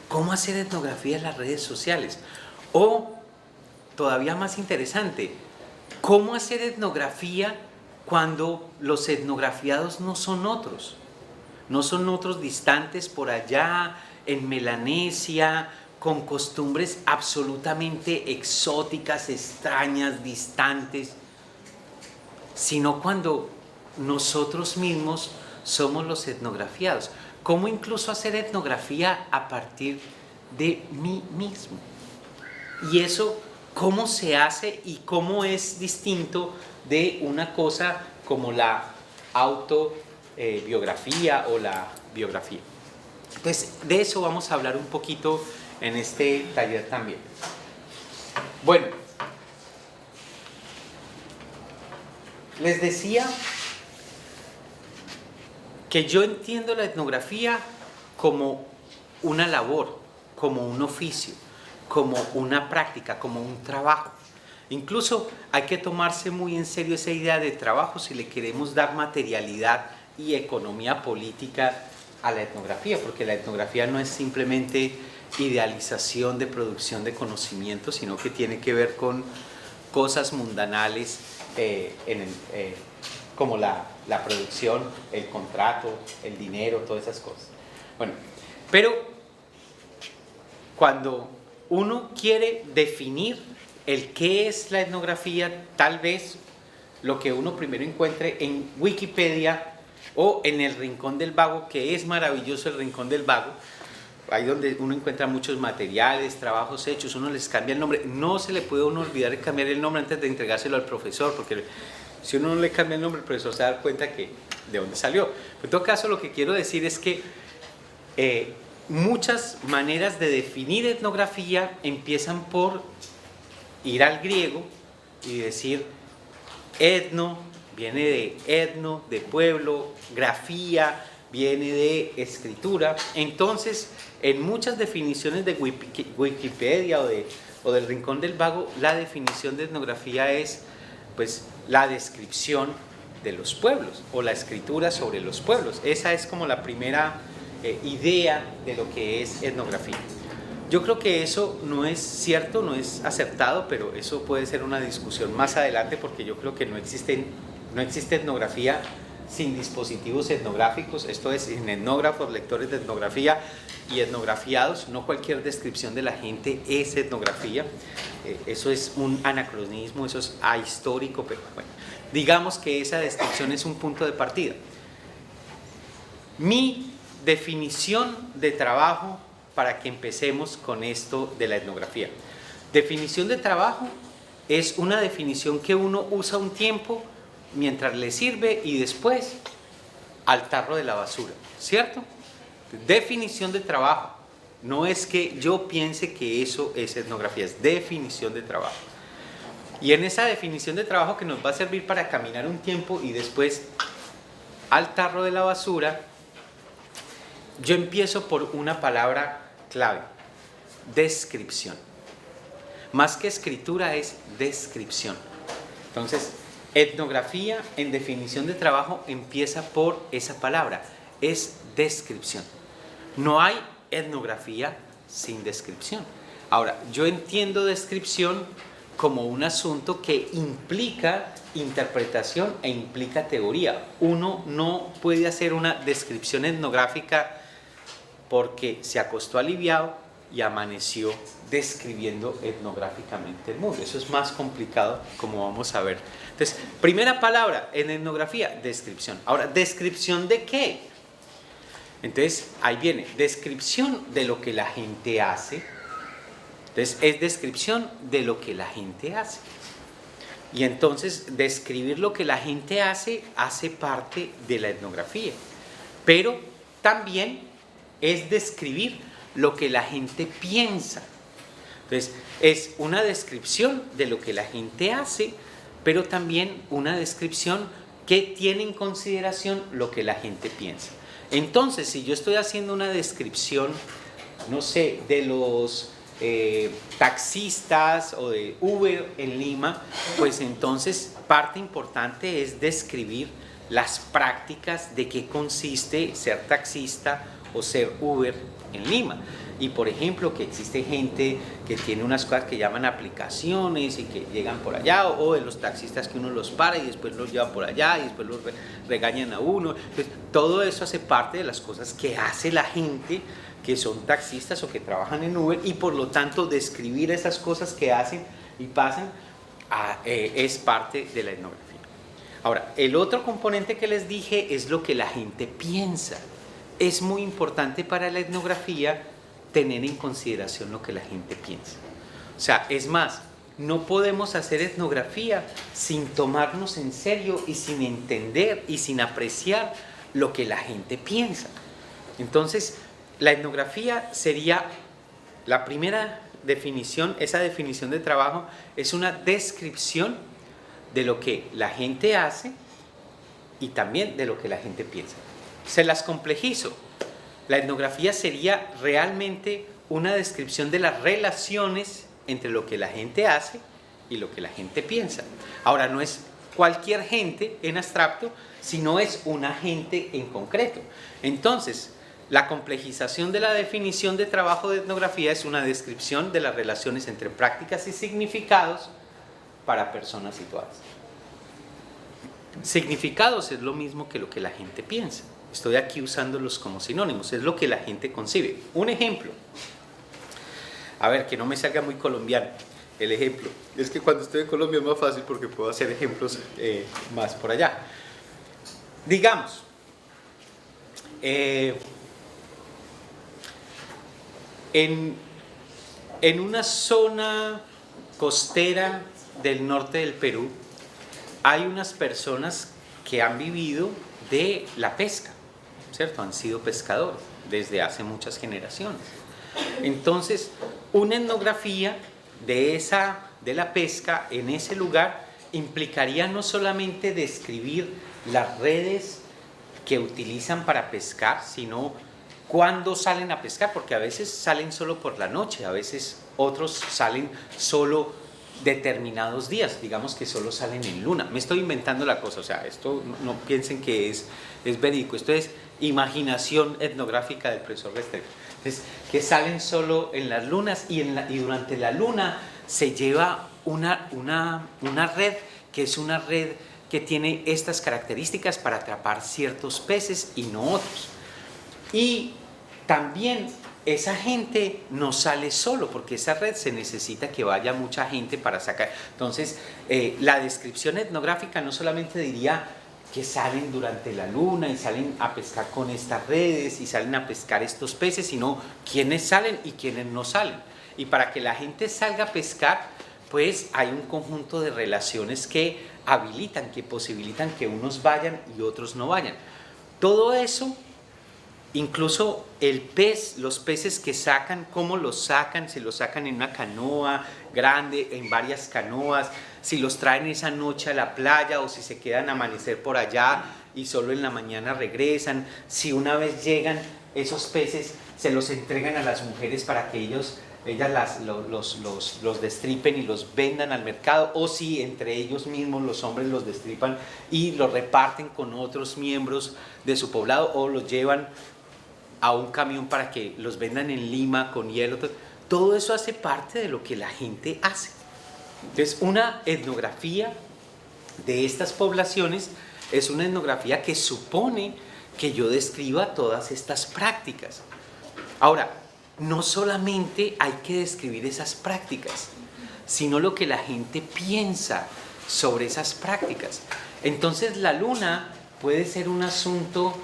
¿Cómo hacer etnografía en las redes sociales? O, todavía más interesante, ¿cómo hacer etnografía cuando los etnografiados no son otros? No son otros distantes por allá, en Melanesia, con costumbres absolutamente exóticas, extrañas, distantes, sino cuando nosotros mismos somos los etnografiados. ¿Cómo incluso hacer etnografía a partir de mí mismo? Y eso, ¿cómo se hace y cómo es distinto de una cosa como la autobiografía o la biografía? Pues de eso vamos a hablar un poquito en este taller también. Bueno, les decía que yo entiendo la etnografía como una labor, como un oficio, como una práctica, como un trabajo. Incluso hay que tomarse muy en serio esa idea de trabajo si le queremos dar materialidad y economía política a la etnografía, porque la etnografía no es simplemente idealización de producción de conocimiento, sino que tiene que ver con cosas mundanales como la producción, el contrato, el dinero, todas esas cosas. Bueno, pero cuando uno quiere definir el qué es la etnografía, tal vez lo que uno primero encuentre en Wikipedia o en el Rincón del Vago, que es maravilloso el Rincón del Vago, ahí donde uno encuentra muchos materiales, trabajos hechos, uno les cambia el nombre. No se le puede uno olvidar de cambiar el nombre antes de entregárselo al profesor, porque si uno no le cambia el nombre, el profesor se da cuenta que de dónde salió. En todo caso, lo que quiero decir es que muchas maneras de definir etnografía empiezan por ir al griego y decir etno, viene de etno, de pueblo, grafía, viene de escritura. Entonces, en muchas definiciones de Wikipedia o del Rincón del Vago, la definición de etnografía es pues la descripción de los pueblos o la escritura sobre los pueblos. Esa es como la primera idea de lo que es etnografía. Yo creo que eso no es cierto, no es acertado, pero eso puede ser una discusión más adelante, porque yo creo que no existe etnografía sin dispositivos etnográficos, esto es, sin etnógrafos, lectores de etnografía y etnografiados. No cualquier descripción de la gente es etnografía, eso es un anacronismo, eso es ahistórico, pero bueno, digamos que esa descripción es un punto de partida. Mi definición de trabajo para que empecemos con esto de la etnografía. Definición de trabajo es una definición que uno usa un tiempo mientras le sirve y después al tarro de la basura, ¿cierto? Definición de trabajo. No es que yo piense que eso es etnografía, es definición de trabajo. Y en esa definición de trabajo que nos va a servir para caminar un tiempo y después al tarro de la basura, yo empiezo por una palabra clave: descripción. Más que escritura es descripción. Entonces, etnografía en definición de trabajo empieza por esa palabra, es descripción. No hay etnografía sin descripción. Ahora, yo entiendo descripción como un asunto que implica interpretación e implica teoría. Uno no puede hacer una descripción etnográfica porque se acostó aliviado y amaneció describiendo etnográficamente el mundo. Eso es más complicado, como vamos a ver. Entonces, primera palabra en etnografía, descripción. Ahora, ¿descripción de qué? Entonces, ahí viene, descripción de lo que la gente hace, Entonces, es descripción de lo que la gente hace. Y entonces, describir lo que la gente hace parte de la etnografía. Pero también es describir lo que la gente piensa. Entonces, es una descripción de lo que la gente hace, pero también una descripción que tiene en consideración lo que la gente piensa. Entonces, si yo estoy haciendo una descripción, no sé, de los taxistas o de Uber en Lima, pues entonces parte importante es describir las prácticas de qué consiste ser taxista o ser Uber en Lima. Y por ejemplo, que existe gente que tiene unas cosas que llaman aplicaciones y que llegan por allá, o de los taxistas que uno los para y después los lleva por allá y después los regañan a uno. Entonces, todo eso hace parte de las cosas que hace la gente que son taxistas o que trabajan en Uber, y por lo tanto describir esas cosas que hacen y pasan es parte de la etnografía. Ahora, el otro componente que les dije es lo que la gente piensa. Es muy importante para la etnografía tener en consideración lo que la gente piensa. O sea, es más, no podemos hacer etnografía sin tomarnos en serio y sin entender y sin apreciar lo que la gente piensa. Entonces, la etnografía sería la primera definición, esa definición de trabajo es una descripción de lo que la gente hace y también de lo que la gente piensa. Se las complejizo. La etnografía sería realmente una descripción de las relaciones entre lo que la gente hace y lo que la gente piensa. Ahora, no es cualquier gente en abstracto, sino es una gente en concreto. Entonces, la complejización de la definición de trabajo de etnografía es una descripción de las relaciones entre prácticas y significados para personas situadas. Significados es lo mismo que lo que la gente piensa. Estoy aquí usándolos como sinónimos, es lo que la gente concibe. Un ejemplo, a ver, que no me salga muy colombiano, el ejemplo. Es que cuando estoy en Colombia es más fácil porque puedo hacer ejemplos más por allá. Digamos, en una zona costera del norte del Perú hay unas personas que han vivido de la pesca, ¿cierto? Han sido pescadores desde hace muchas generaciones. Entonces, una etnografía de la pesca en ese lugar implicaría no solamente describir las redes que utilizan para pescar, sino cuándo salen a pescar, porque a veces salen solo por la noche, a veces otros salen solo determinados días, digamos que solo salen en luna. Me estoy inventando la cosa, o sea, esto no piensen que es verídico, esto es imaginación etnográfica del profesor Restrepo. Entonces, que salen solo en las lunas y durante la luna se lleva una red que es una red que tiene estas características para atrapar ciertos peces y no otros. Y también esa gente no sale solo, porque esa red se necesita que vaya mucha gente para sacar. Entonces, la descripción etnográfica no solamente diría que salen durante la luna y salen a pescar con estas redes y salen a pescar estos peces, sino quiénes salen y quiénes no salen. Y para que la gente salga a pescar, pues hay un conjunto de relaciones que habilitan, que posibilitan que unos vayan y otros no vayan. Todo eso, incluso el pez, los peces que sacan, cómo los sacan, si los sacan en una canoa grande, en varias canoas, si los traen esa noche a la playa o si se quedan a amanecer por allá y solo en la mañana regresan, si una vez llegan esos peces se los entregan a las mujeres para que ellas los destripen y los vendan al mercado, o si entre ellos mismos los hombres los destripan y los reparten con otros miembros de su poblado o los llevan a un camión para que los vendan en Lima con hielo. Todo eso hace parte de lo que la gente hace. Entonces, una etnografía de estas poblaciones es una etnografía que supone que yo describa todas estas prácticas. Ahora, no solamente hay que describir esas prácticas, sino lo que la gente piensa sobre esas prácticas. Entonces, la luna puede ser un asunto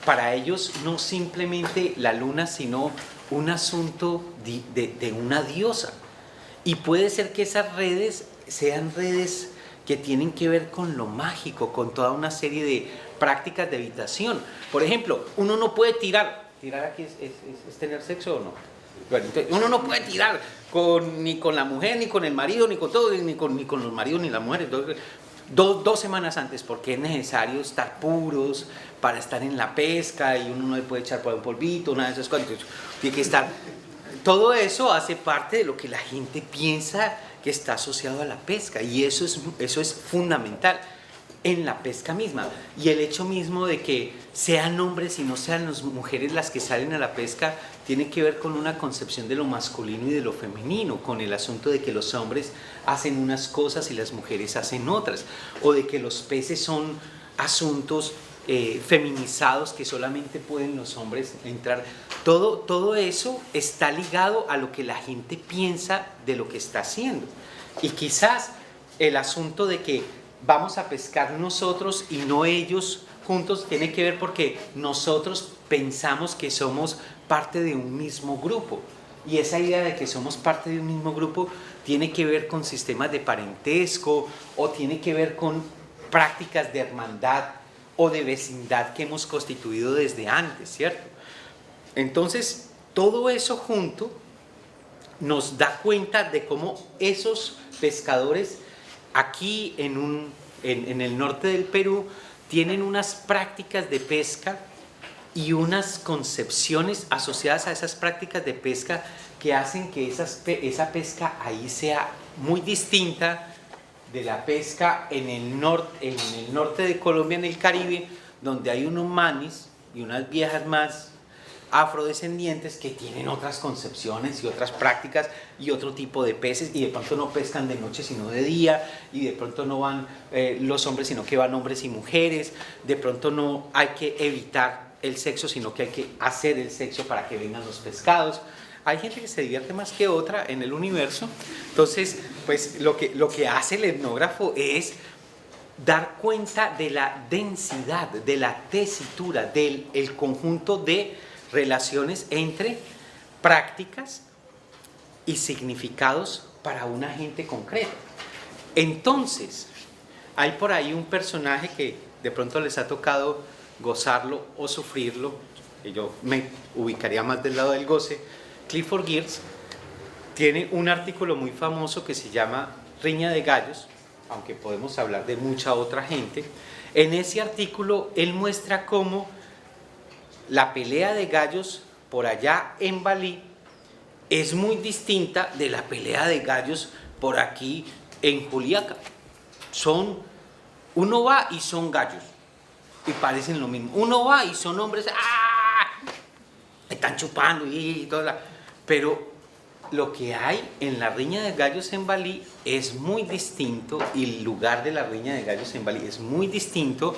para ellos no simplemente la luna, sino un asunto de una diosa. Y puede ser que esas redes sean redes que tienen que ver con lo mágico, con toda una serie de prácticas de evitación. Por ejemplo, uno no puede tirar. ¿Tirar aquí es tener sexo o no? Bueno, entonces, uno no puede tirar ni con la mujer, ni con el marido, ni con todo, ni con los maridos, ni las mujeres. Dos semanas antes, porque es necesario estar puros para estar en la pesca y uno no le puede echar por un polvito, nada de esas cosas. Tiene que estar. Todo eso hace parte de lo que la gente piensa que está asociado a la pesca, y eso es fundamental en la pesca misma. Y el hecho mismo de que sean hombres y no sean las mujeres las que salen a la pesca tiene que ver con una concepción de lo masculino y de lo femenino, con el asunto de que los hombres hacen unas cosas y las mujeres hacen otras, o de que los peces son asuntos feminizados que solamente pueden los hombres entrar. Todo eso está ligado a lo que la gente piensa de lo que está haciendo. Y quizás el asunto de que vamos a pescar nosotros y no ellos juntos tiene que ver porque nosotros pensamos que somos parte de un mismo grupo. Y esa idea de que somos parte de un mismo grupo tiene que ver con sistemas de parentesco o tiene que ver con prácticas de hermandad o de vecindad que hemos constituido desde antes, ¿cierto? Entonces, todo eso junto nos da cuenta de cómo esos pescadores aquí en el norte del Perú tienen unas prácticas de pesca y unas concepciones asociadas a esas prácticas de pesca que hacen que esa pesca ahí sea muy distinta de la pesca en el norte de Colombia, en el Caribe, donde hay unos manis y unas viejas más afrodescendientes que tienen otras concepciones y otras prácticas y otro tipo de peces, y de pronto no pescan de noche sino de día, y de pronto no van los hombres sino que van hombres y mujeres, de pronto no hay que evitar el sexo sino que hay que hacer el sexo para que vengan los pescados. Hay gente que se divierte más que otra en el universo. Entonces, pues lo que hace el etnógrafo es dar cuenta de la densidad, de la tesitura, del conjunto de relaciones entre prácticas y significados para una gente concreta. Entonces, hay por ahí un personaje que de pronto les ha tocado gozarlo o sufrirlo, y yo me ubicaría más del lado del goce. Clifford Geertz tiene un artículo muy famoso que se llama Riña de Gallos, aunque podemos hablar de mucha otra gente. En ese artículo él muestra cómo la pelea de gallos por allá en Balí es muy distinta de la pelea de gallos por aquí en Juliaca. Uno va y son gallos y parecen lo mismo. Uno va y son hombres, están chupando y toda pero lo que hay en la riña de gallos en Balí es muy distinto, y el lugar de la riña de gallos en Balí es muy distinto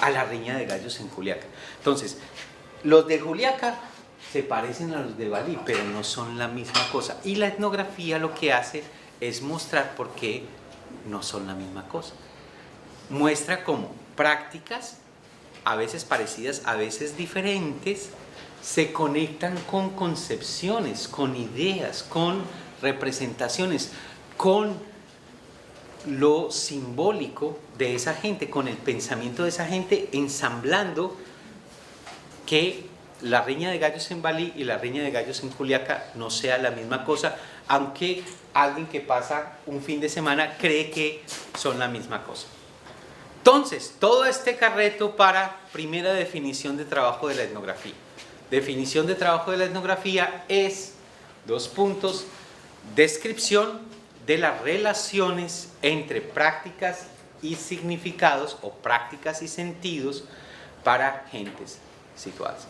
a la riña de gallos en Juliaca. Entonces, los de Juliaca se parecen a los de Balí, pero no son la misma cosa. Y la etnografía lo que hace es mostrar por qué no son la misma cosa. Muestra cómo prácticas, a veces parecidas, a veces diferentes, se conectan con concepciones, con ideas, con representaciones, con lo simbólico de esa gente, con el pensamiento de esa gente, ensamblando que la riña de gallos en Balí y la riña de gallos en Juliaca no sea la misma cosa, aunque alguien que pasa un fin de semana cree que son la misma cosa. Entonces, todo este carreto para primera definición de trabajo de la etnografía. Definición de trabajo de la etnografía es, 2 puntos, descripción de las relaciones entre prácticas y significados o prácticas y sentidos para gentes situadas.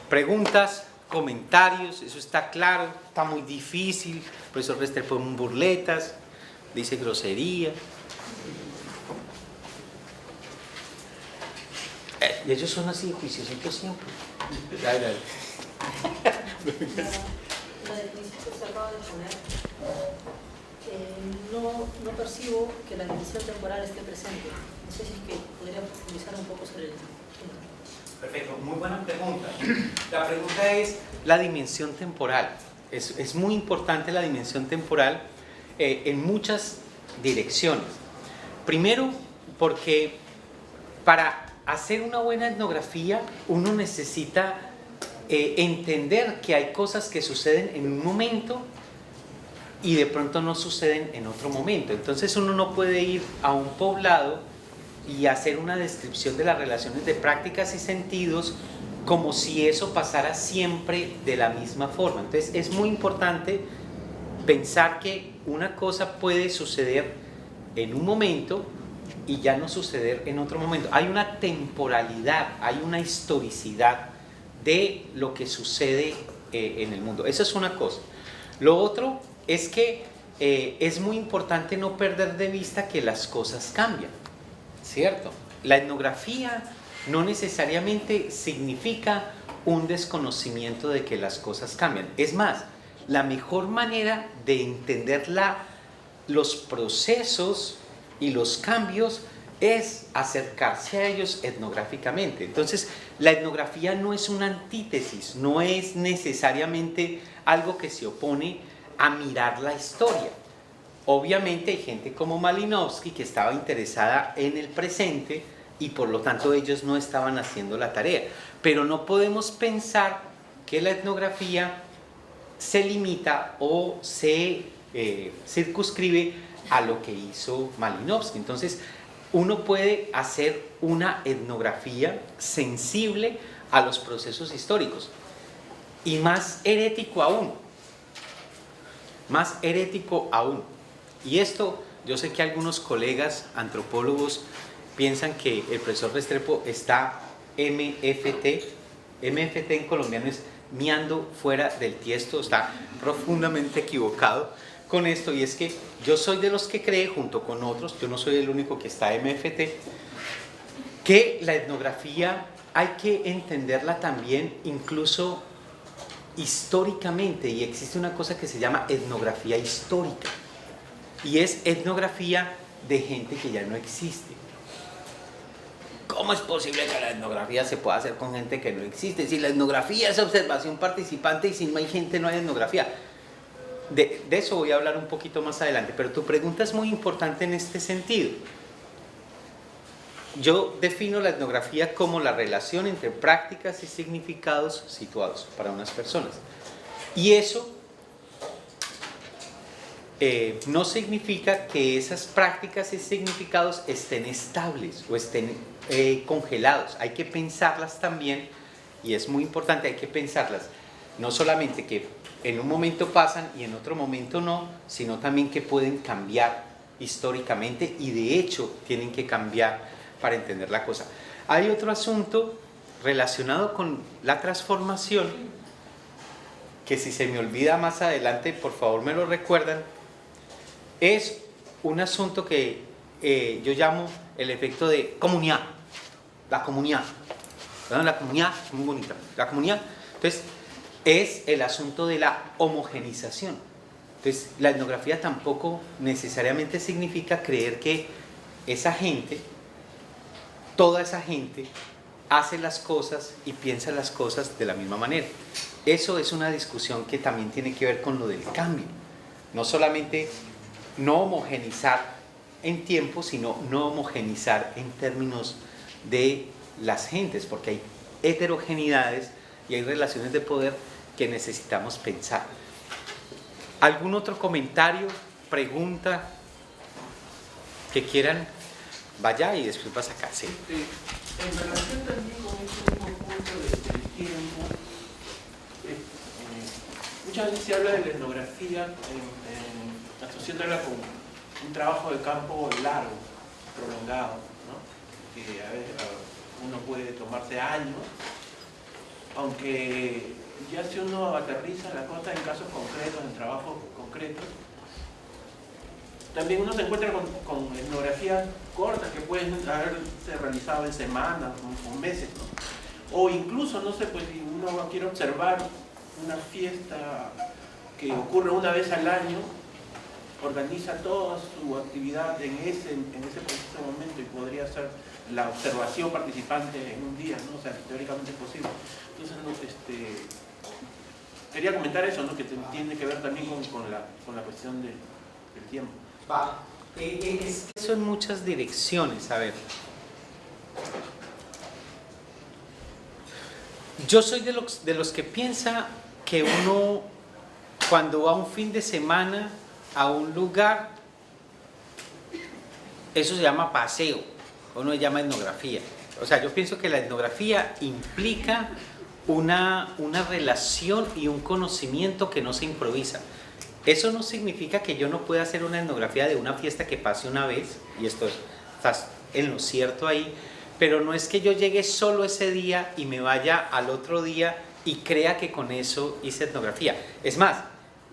Preguntas, comentarios, eso está claro, está muy difícil, el profesor Restrepo pone burletas, dice grosería. Y ellos son así, juiciositos siempre. Dale. La definición que se acaba de poner, no percibo que la dimensión temporal esté presente. No sé si es que podría profundizar un poco sobre el tema. Perfecto, muy buena pregunta. La pregunta es la dimensión temporal. Es muy importante la dimensión temporal en muchas direcciones. Primero, porque para hacer una buena etnografía uno necesita entender que hay cosas que suceden en un momento y de pronto no suceden en otro momento. Entonces uno no puede ir a un poblado y hacer una descripción de las relaciones de prácticas y sentidos como si eso pasara siempre de la misma forma. Entonces es muy importante pensar que una cosa puede suceder en un momento y ya no suceder en otro momento. Hay una temporalidad, hay una historicidad de lo que sucede en el mundo. Eso es una cosa. Lo otro es que es muy importante no perder de vista que las cosas cambian, ¿cierto? La etnografía no necesariamente significa un desconocimiento de que las cosas cambian. Es más, la mejor manera de entender los procesos y los cambios es acercarse a ellos etnográficamente. Entonces, la etnografía no es una antítesis, no es necesariamente algo que se opone a mirar la historia. Obviamente hay gente como Malinowski que estaba interesada en el presente y por lo tanto ellos no estaban haciendo la tarea. Pero no podemos pensar que la etnografía se limita o se circunscribe a lo que hizo Malinowski. Entonces, uno puede hacer una etnografía sensible a los procesos históricos y más herético aún. Y esto, yo sé que algunos colegas antropólogos piensan que el profesor Restrepo está MFT. MFT en colombiano es miando fuera del tiesto, está profundamente equivocado con esto, y es que yo soy de los que cree, junto con otros, yo no soy el único que está MFT, que la etnografía hay que entenderla también incluso históricamente, y existe una cosa que se llama etnografía histórica, y es etnografía de gente que ya no existe. ¿Cómo es posible que la etnografía se pueda hacer con gente que no existe? Si la etnografía es observación participante y si no hay gente no hay etnografía. De eso voy a hablar un poquito más adelante, pero tu pregunta es muy importante en este sentido. Yo defino la etnografía como la relación entre prácticas y significados situados para unas personas. Y eso no significa que esas prácticas y significados estén estables o estén congelados. Hay que pensarlas también, y es muy importante, hay que pensarlas. No solamente que en un momento pasan y en otro momento no, sino también que pueden cambiar históricamente y de hecho tienen que cambiar para entender la cosa. Hay otro asunto relacionado con la transformación que si se me olvida más adelante, por favor me lo recuerdan. Es un asunto que yo llamo el efecto de comunidad. La comunidad. ¿Verdad? La comunidad es muy bonita. La comunidad. Entonces, es el asunto de la homogenización. Entonces, la etnografía tampoco necesariamente significa creer que esa gente, toda esa gente, hace las cosas y piensa las cosas de la misma manera. Eso es una discusión que también tiene que ver con lo del cambio. No solamente no homogenizar en tiempo, sino no homogenizar en términos de las gentes, porque hay heterogeneidades y hay relaciones de poder que necesitamos pensar. ¿Algún otro comentario, pregunta que quieran? Vaya y después vas acá. Sí. En relación también con este mismo punto del tiempo, muchas veces se habla de la etnografía asociándola con un trabajo de campo largo, prolongado, ¿no? Que a veces uno puede tomarse años, aunque ya si uno aterriza la cosa en casos concretos, en trabajos concretos, también uno se encuentra con etnografías cortas que pueden haberse realizado en semanas o meses, ¿no? O incluso, no sé, pues si uno quiere observar una fiesta que ocurre una vez al año, organiza toda su actividad en ese preciso momento y podría hacer la observación participante en un día, ¿no? O sea, teóricamente es posible. Entonces, ¿no? Quería comentar eso, ¿no? Que tiene que ver también con la cuestión del tiempo. Eso en muchas direcciones, a ver. Yo soy de los que piensa que uno, cuando va un fin de semana a un lugar, eso se llama paseo, uno se llama etnografía. O sea, yo pienso que la etnografía implica una relación y un conocimiento que no se improvisa. Eso no significa que yo no pueda hacer una etnografía de una fiesta que pase una vez, y esto estás en lo cierto ahí, pero no es que yo llegue solo ese día y me vaya al otro día y crea que con eso hice etnografía. Es más,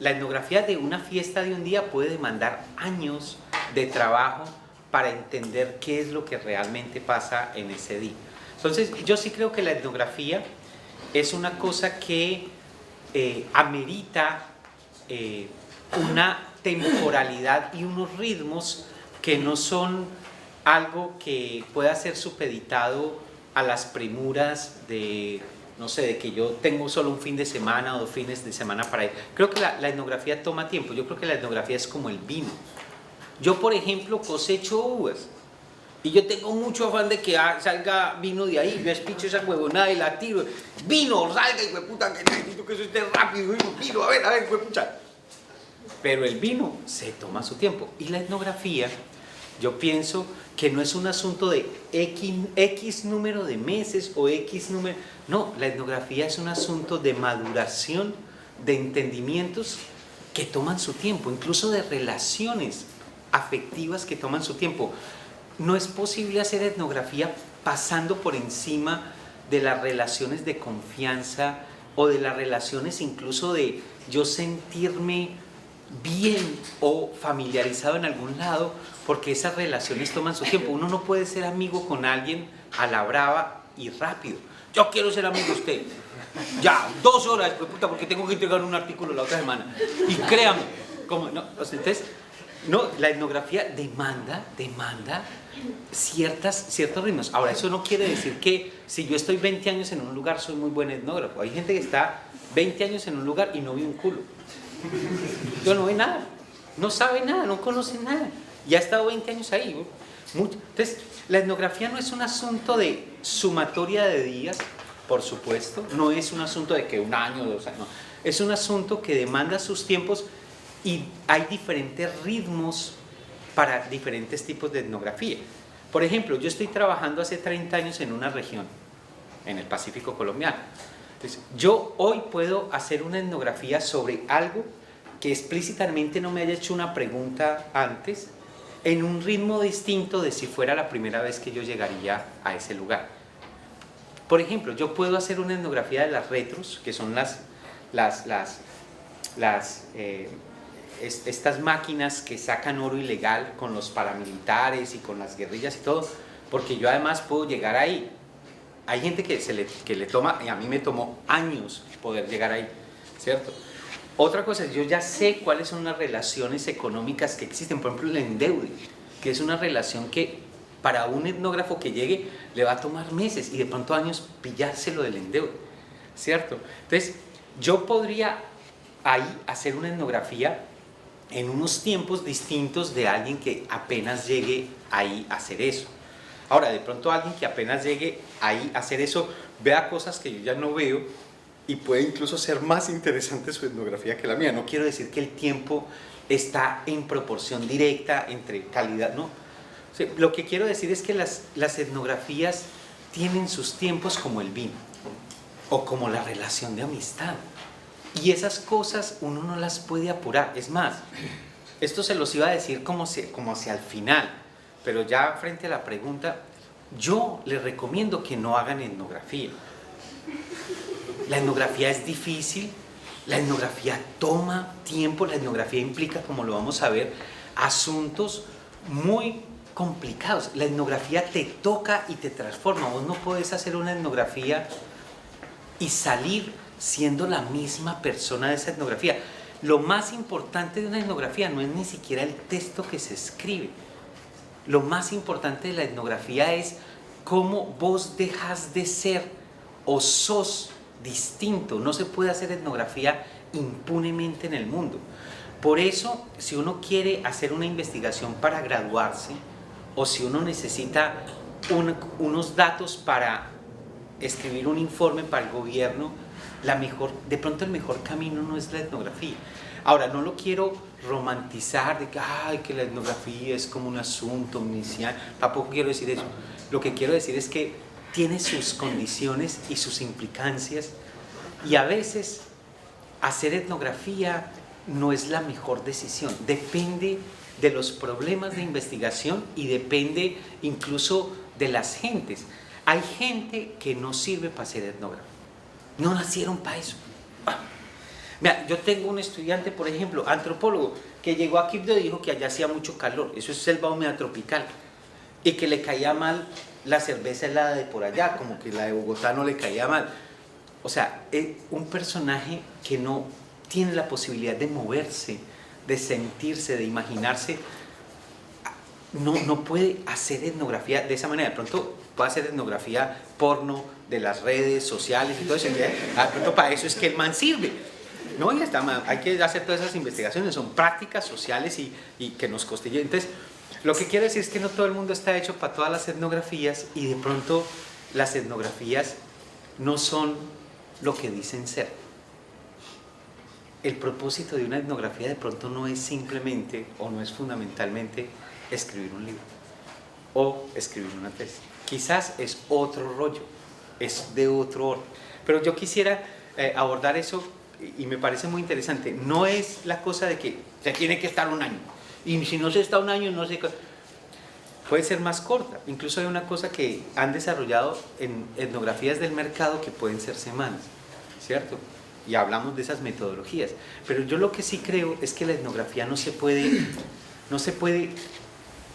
la etnografía de una fiesta de un día puede demandar años de trabajo para entender qué es lo que realmente pasa en ese día. Entonces, yo sí creo que la etnografía es una cosa que amerita una temporalidad y unos ritmos que no son algo que pueda ser supeditado a las premuras de, no sé, de que yo tengo solo un fin de semana o 2 fines de semana para ir. Creo que la etnografía toma tiempo. Yo creo que la etnografía es como el vino. Yo, por ejemplo, cosecho uvas y yo tengo mucho afán de que salga vino de ahí. Yo espicho esa huevonada y la tiro. Vino, salga, hijo de puta, que necesito que eso esté rápido. Vino, a ver, hijo de puta. Pero el vino se toma su tiempo. Y la etnografía, yo pienso que no es un asunto de X número de meses o X número... No, la etnografía es un asunto de maduración, de entendimientos que toman su tiempo, incluso de relaciones afectivas que toman su tiempo. No es posible hacer etnografía pasando por encima de las relaciones de confianza o de las relaciones incluso de yo sentirme bien o familiarizado en algún lado, porque esas relaciones toman su tiempo. Uno no puede ser amigo con alguien a la brava y rápido. Yo quiero ser amigo de usted. Ya, 2 horas, pues, puta, porque tengo que entregar un artículo la otra semana. Y créame, ¿cómo? No, entonces, no, la etnografía demanda ciertos ritmos. Ahora, eso no quiere decir que si yo estoy 20 años en un lugar soy muy buen etnógrafo. Hay gente que está 20 años en un lugar y no ve un culo. Yo no ve nada, no sabe nada, no conoce nada. Y ha estado 20 años ahí. Entonces, la etnografía no es un asunto de sumatoria de días, por supuesto. No es un asunto de que 1 año, 2 años. No. Es un asunto que demanda sus tiempos y hay diferentes ritmos para diferentes tipos de etnografía. Por ejemplo, yo estoy trabajando hace 30 años en una región, en el Pacífico colombiano. Entonces, yo hoy puedo hacer una etnografía sobre algo que explícitamente no me haya hecho una pregunta antes, en un ritmo distinto de si fuera la primera vez que yo llegaría a ese lugar. Por ejemplo, yo puedo hacer una etnografía de las retros, que son estas máquinas que sacan oro ilegal con los paramilitares y con las guerrillas y todo, porque yo además puedo llegar ahí. Hay gente que le toma, y a mí me tomó años poder llegar ahí, ¿cierto? Otra cosa es, yo ya sé cuáles son las relaciones económicas que existen, por ejemplo el endeude, que es una relación que para un etnógrafo que llegue le va a tomar meses y de pronto años pillárselo del endeude, ¿cierto? Entonces, yo podría ahí hacer una etnografía en unos tiempos distintos de alguien que apenas llegue ahí a hacer eso. Ahora, de pronto alguien que apenas llegue ahí a hacer eso, vea cosas que yo ya no veo y puede incluso ser más interesante su etnografía que la mía. No quiero decir que el tiempo está en proporción directa entre calidad, no. O sea, lo que quiero decir es que las etnografías tienen sus tiempos como el vino o como la relación de amistad. Y esas cosas uno no las puede apurar. Es más, esto se los iba a decir como hacia el final, pero ya frente a la pregunta, yo les recomiendo que no hagan etnografía. La etnografía es difícil, la etnografía toma tiempo, la etnografía implica, como lo vamos a ver, asuntos muy complicados. La etnografía te toca y te transforma. Vos no podés hacer una etnografía y salir siendo la misma persona de esa etnografía. lo más importante de una etnografía no es ni siquiera el texto que se escribe. Lo más importante de la etnografía es cómo vos dejas de ser o sos distinto. No se puede hacer etnografía impunemente en el mundo. Por eso, si uno quiere hacer una investigación para graduarse, o si uno necesita unos datos para escribir un informe para el gobierno, de pronto el mejor camino no es la etnografía. Ahora, no lo quiero romantizar de que la etnografía es como un asunto omnisciente, tampoco quiero decir eso. Lo que quiero decir es que tiene sus condiciones y sus implicancias, y a veces hacer etnografía no es la mejor decisión. Depende de los problemas de investigación y depende incluso de las gentes. Hay gente que no sirve para ser etnógrafo. No nacieron para eso. Mira, yo tengo un estudiante, por ejemplo, antropólogo, que llegó a Quibdó y dijo que allá hacía mucho calor. Eso es selva húmeda tropical. Y que le caía mal la cerveza helada de por allá, como que la de Bogotá no le caía mal. O sea, es un personaje que no tiene la posibilidad de moverse, de sentirse, de imaginarse. No puede hacer etnografía de esa manera. De pronto puede hacer etnografía porno de las redes sociales y todo eso. De pronto para eso es que el man sirve. No, ya está, hay que hacer todas esas investigaciones, son prácticas sociales y que nos constituyen. Entonces, lo que quiero decir es que no todo el mundo está hecho para todas las etnografías, y de pronto las etnografías no son lo que dicen ser. El propósito de una etnografía de pronto no es simplemente o no es fundamentalmente escribir un libro o escribir una tesis. Quizás es otro rollo, es de otro orden. Pero yo quisiera abordar eso, y me parece muy interesante. No es la cosa de que se tiene que estar un año, y si no se está un año, no sé. Puede ser más corta. Incluso hay una cosa que han desarrollado en etnografías del mercado que pueden ser semanas, ¿cierto? Y hablamos de esas metodologías. Pero yo lo que sí creo es que la etnografía no se puede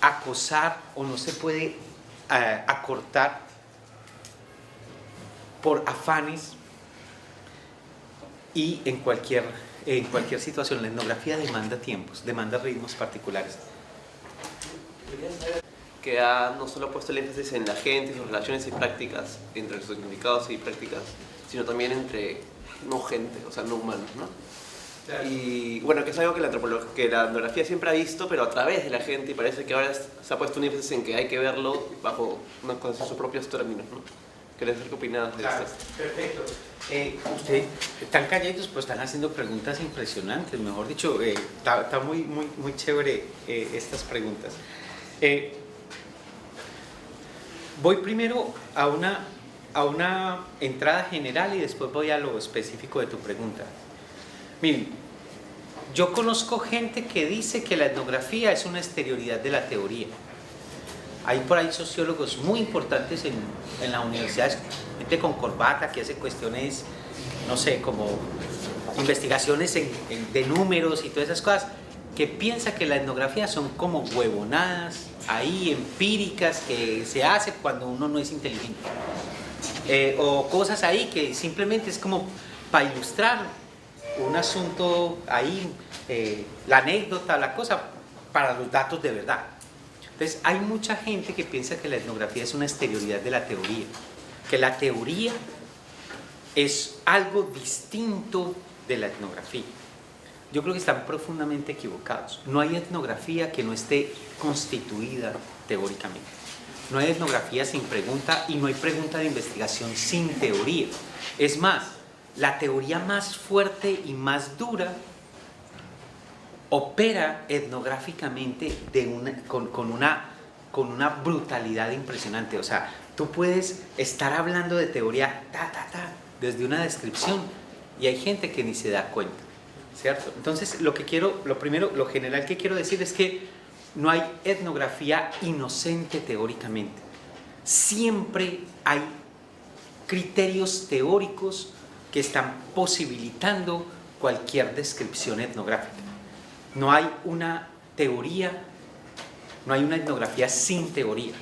acosar o no se puede acortar por afanes, y en cualquier situación. La etnografía demanda tiempos, demanda ritmos particulares. Que ha no solo puesto el énfasis en la gente, sus relaciones y prácticas, entre sus significados y prácticas, sino también entre no gente, o sea, no humanos, ¿no? Claro. Y bueno, que es algo que la etnografía siempre ha visto, pero a través de la gente, y parece que ahora se ha puesto un énfasis en que hay que verlo bajo sus propios términos, ¿no? ¿Querés saber qué opinas de Claro, esto? perfecto. Ustedes están calladitos, pues están haciendo preguntas impresionantes, mejor dicho, está muy chévere estas preguntas. Voy primero a una entrada general y después voy a lo específico de tu pregunta. Miren, yo conozco gente que dice que la etnografía es una exterioridad de la teoría. Hay por ahí sociólogos muy importantes en las universidades, gente con corbata que hace cuestiones, no sé, como investigaciones de números y todas esas cosas, que piensa que la etnografía son como huevonadas ahí empíricas que se hace cuando uno no es inteligente, o cosas ahí que simplemente es como para ilustrar un asunto ahí, la anécdota, la cosa, para los datos de verdad. Entonces hay mucha gente que piensa que la etnografía es una exterioridad de la teoría, que la teoría es algo distinto de la etnografía. Yo creo que están profundamente equivocados. No hay etnografía que no esté constituida teóricamente. No hay etnografía sin pregunta, y no hay pregunta de investigación sin teoría. Es más, la teoría más fuerte y más dura opera etnográficamente con una brutalidad impresionante. O sea, tú puedes estar hablando de teoría desde una descripción, y hay gente que ni se da cuenta, ¿cierto? Entonces, lo general que quiero decir es que no hay etnografía inocente teóricamente. Siempre hay criterios teóricos que están posibilitando cualquier descripción etnográfica. No hay una teoría, no hay una etnografía sin teoría.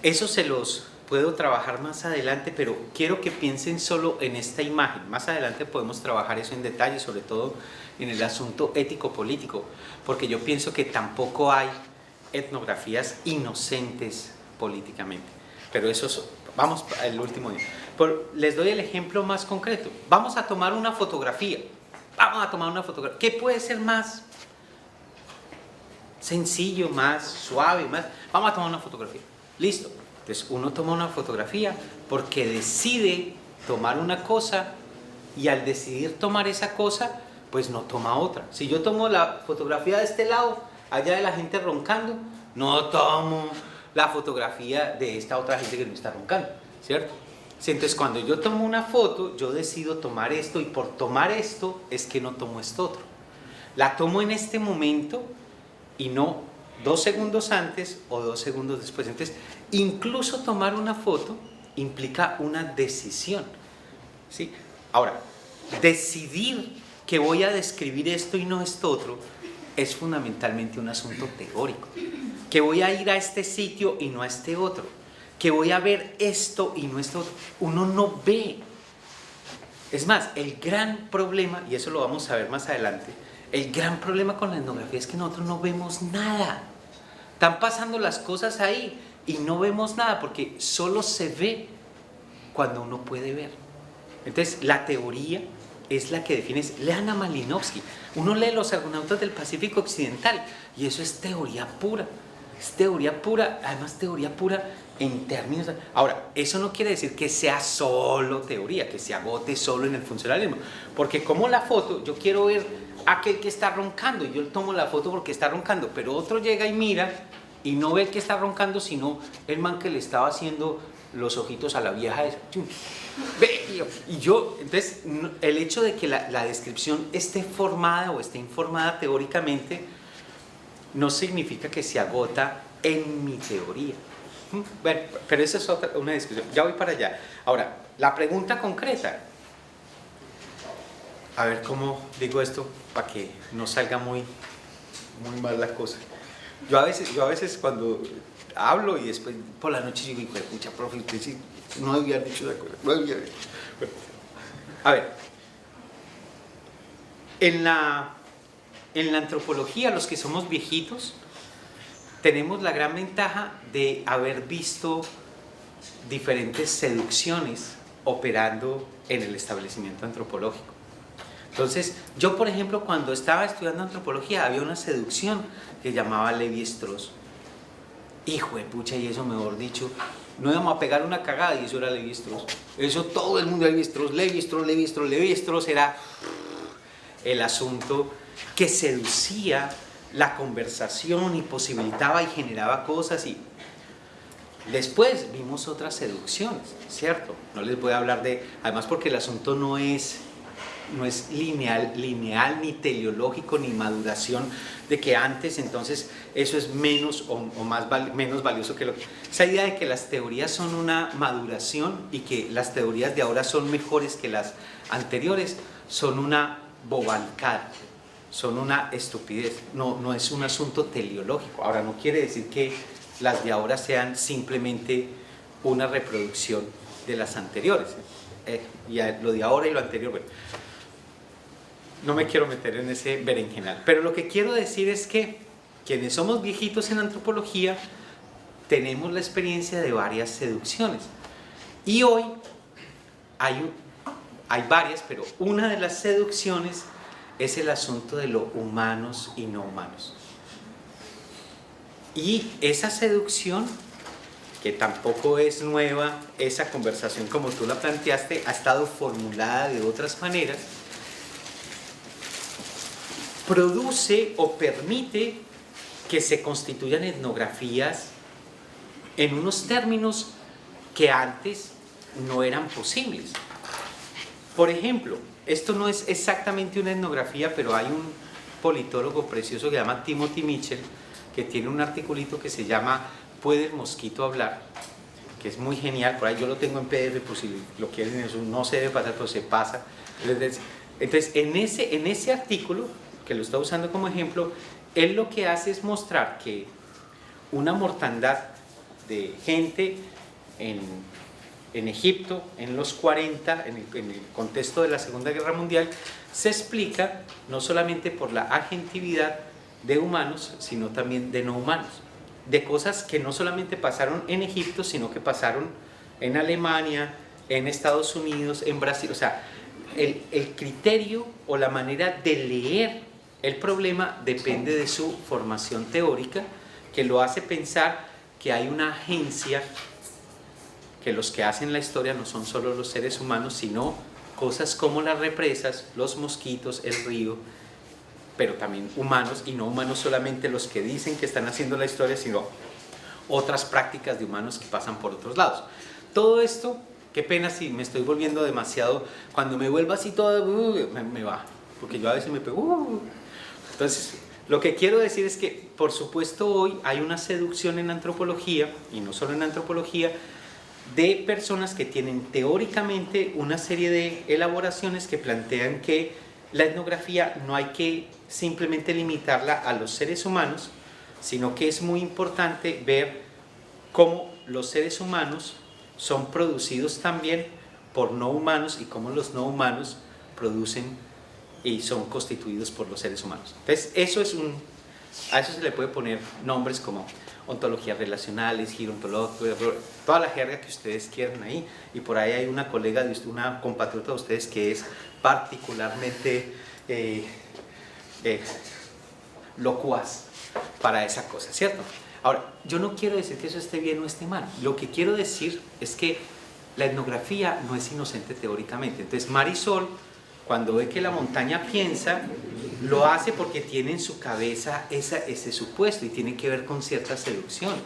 Eso se los puedo trabajar más adelante, pero quiero que piensen solo en esta imagen. Más adelante podemos trabajar eso en detalle, sobre todo en el asunto ético-político, porque yo pienso que tampoco hay etnografías inocentes políticamente. Pero eso es, vamos al último día. Les doy el ejemplo más concreto. Vamos a tomar una fotografía. ¿Qué puede ser más sencillo, más suave, más? Vamos a tomar una fotografía. Listo. Entonces uno toma una fotografía porque decide tomar una cosa y al decidir tomar esa cosa, pues no toma otra. Si yo tomo la fotografía de este lado, allá de la gente roncando, no tomo la fotografía de esta otra gente que no está roncando, ¿cierto? Entonces cuando yo tomo una foto, yo decido tomar esto y por tomar esto es que no tomo esto otro. La tomo en este momento y no 2 segundos antes o 2 segundos después. Entonces, incluso tomar una foto implica una decisión, ¿sí? Ahora, decidir que voy a describir esto y no esto otro es fundamentalmente un asunto teórico. Que voy a ir a este sitio y no a este otro. Que voy a ver esto y no esto otro. Uno no ve. Es más, el gran problema, y eso lo vamos a ver más adelante, el gran problema con la etnografía es que nosotros no vemos nada. Están pasando las cosas ahí y no vemos nada porque solo se ve cuando uno puede ver. Entonces, la teoría es la que define. Lean a Malinowski. Uno lee Los Argonautas del Pacífico Occidental y eso es teoría pura. Es teoría pura, además teoría pura en términos... Ahora, eso no quiere decir que sea solo teoría, que se agote solo en el funcionalismo. Porque como la foto, yo quiero ver a aquel que está roncando y yo tomo la foto porque está roncando, pero otro llega y mira y no ve que está roncando, sino el man que le estaba haciendo los ojitos a la vieja esa. Y yo, entonces, el hecho de que la descripción esté formada o esté informada teóricamente no significa que se agota en mi teoría. Bueno, pero esa es una discusión. Ya voy para allá. Ahora, la pregunta concreta. A ver cómo digo esto para que no salga muy mal la cosa. Yo a veces cuando hablo y después por la noche digo, escucha, profe, usted sí, no debía haber dicho la cosa, no debía haber. Bueno, a ver, en la antropología, los que somos viejitos, tenemos la gran ventaja de haber visto diferentes seducciones operando en el establecimiento antropológico. Entonces, yo por ejemplo, cuando estaba estudiando antropología, había una seducción que llamaba Levi-Strauss. Hijo de pucha, y eso mejor dicho, no íbamos a pegar una cagada y eso era Levi-Strauss. Eso todo el mundo Levi-Strauss era el asunto que seducía la conversación y posibilitaba y generaba cosas. Y después vimos otras seducciones, ¿cierto? No les voy a hablar de... Además porque el asunto no es lineal ni teleológico ni maduración de que antes entonces eso es menos o menos valioso que lo que... Esa idea de que las teorías son una maduración y que las teorías de ahora son mejores que las anteriores son una bobalicada, son una estupidez, no es un asunto teleológico. Ahora no quiere decir que las de ahora sean simplemente una reproducción de las anteriores, y lo de ahora y lo anterior, bueno, no me quiero meter en ese berenjenal, pero lo que quiero decir es que quienes somos viejitos en antropología tenemos la experiencia de varias seducciones y hoy hay varias, pero una de las seducciones es el asunto de lo humanos y no humanos. Y esa seducción, que tampoco es nueva, esa conversación como tú la planteaste, ha estado formulada de otras maneras, produce o permite que se constituyan etnografías en unos términos que antes no eran posibles. Por ejemplo, esto no es exactamente una etnografía, pero hay un politólogo precioso que se llama Timothy Mitchell, que tiene un articulito que se llama ¿Puede el mosquito hablar?, que es muy genial. Por ahí yo lo tengo en PDF, por si lo quieren, eso no se debe pasar, pero se pasa. Entonces, en ese artículo, que lo está usando como ejemplo, él lo que hace es mostrar que una mortandad de gente en Egipto, en los 40, en el contexto de la Segunda Guerra Mundial, se explica no solamente por la agentividad de humanos, sino también de no humanos, de cosas que no solamente pasaron en Egipto, sino que pasaron en Alemania, en Estados Unidos, en Brasil. O sea, el criterio o la manera de leer el problema depende de su formación teórica, que lo hace pensar que hay una agencia, que los que hacen la historia no son solo los seres humanos, sino cosas como las represas, los mosquitos, el río, pero también humanos, y no humanos solamente los que dicen que están haciendo la historia, sino otras prácticas de humanos que pasan por otros lados. Todo esto, qué pena si me estoy volviendo demasiado, cuando me vuelvo así todo, me va, porque yo a veces me pego. Entonces, lo que quiero decir es que, por supuesto, hoy hay una seducción en antropología, y no solo en antropología, de personas que tienen teóricamente una serie de elaboraciones que plantean que la etnografía no hay que simplemente limitarla a los seres humanos, sino que es muy importante ver cómo los seres humanos son producidos también por no humanos y cómo los no humanos producen y son constituidos por los seres humanos. Entonces, a eso se le puede poner nombres como ontologías relacionales, giro ontológico, toda la jerga que ustedes quieran ahí. Y por ahí hay una colega de usted, una compatriota de ustedes que es particularmente locuaz para esa cosa, ¿cierto? Ahora, yo no quiero decir que eso esté bien o esté mal. Lo que quiero decir es que la etnografía no es inocente teóricamente. Entonces, Marisol, cuando ve que la montaña piensa, lo hace porque tiene en su cabeza ese supuesto y tiene que ver con ciertas seducciones,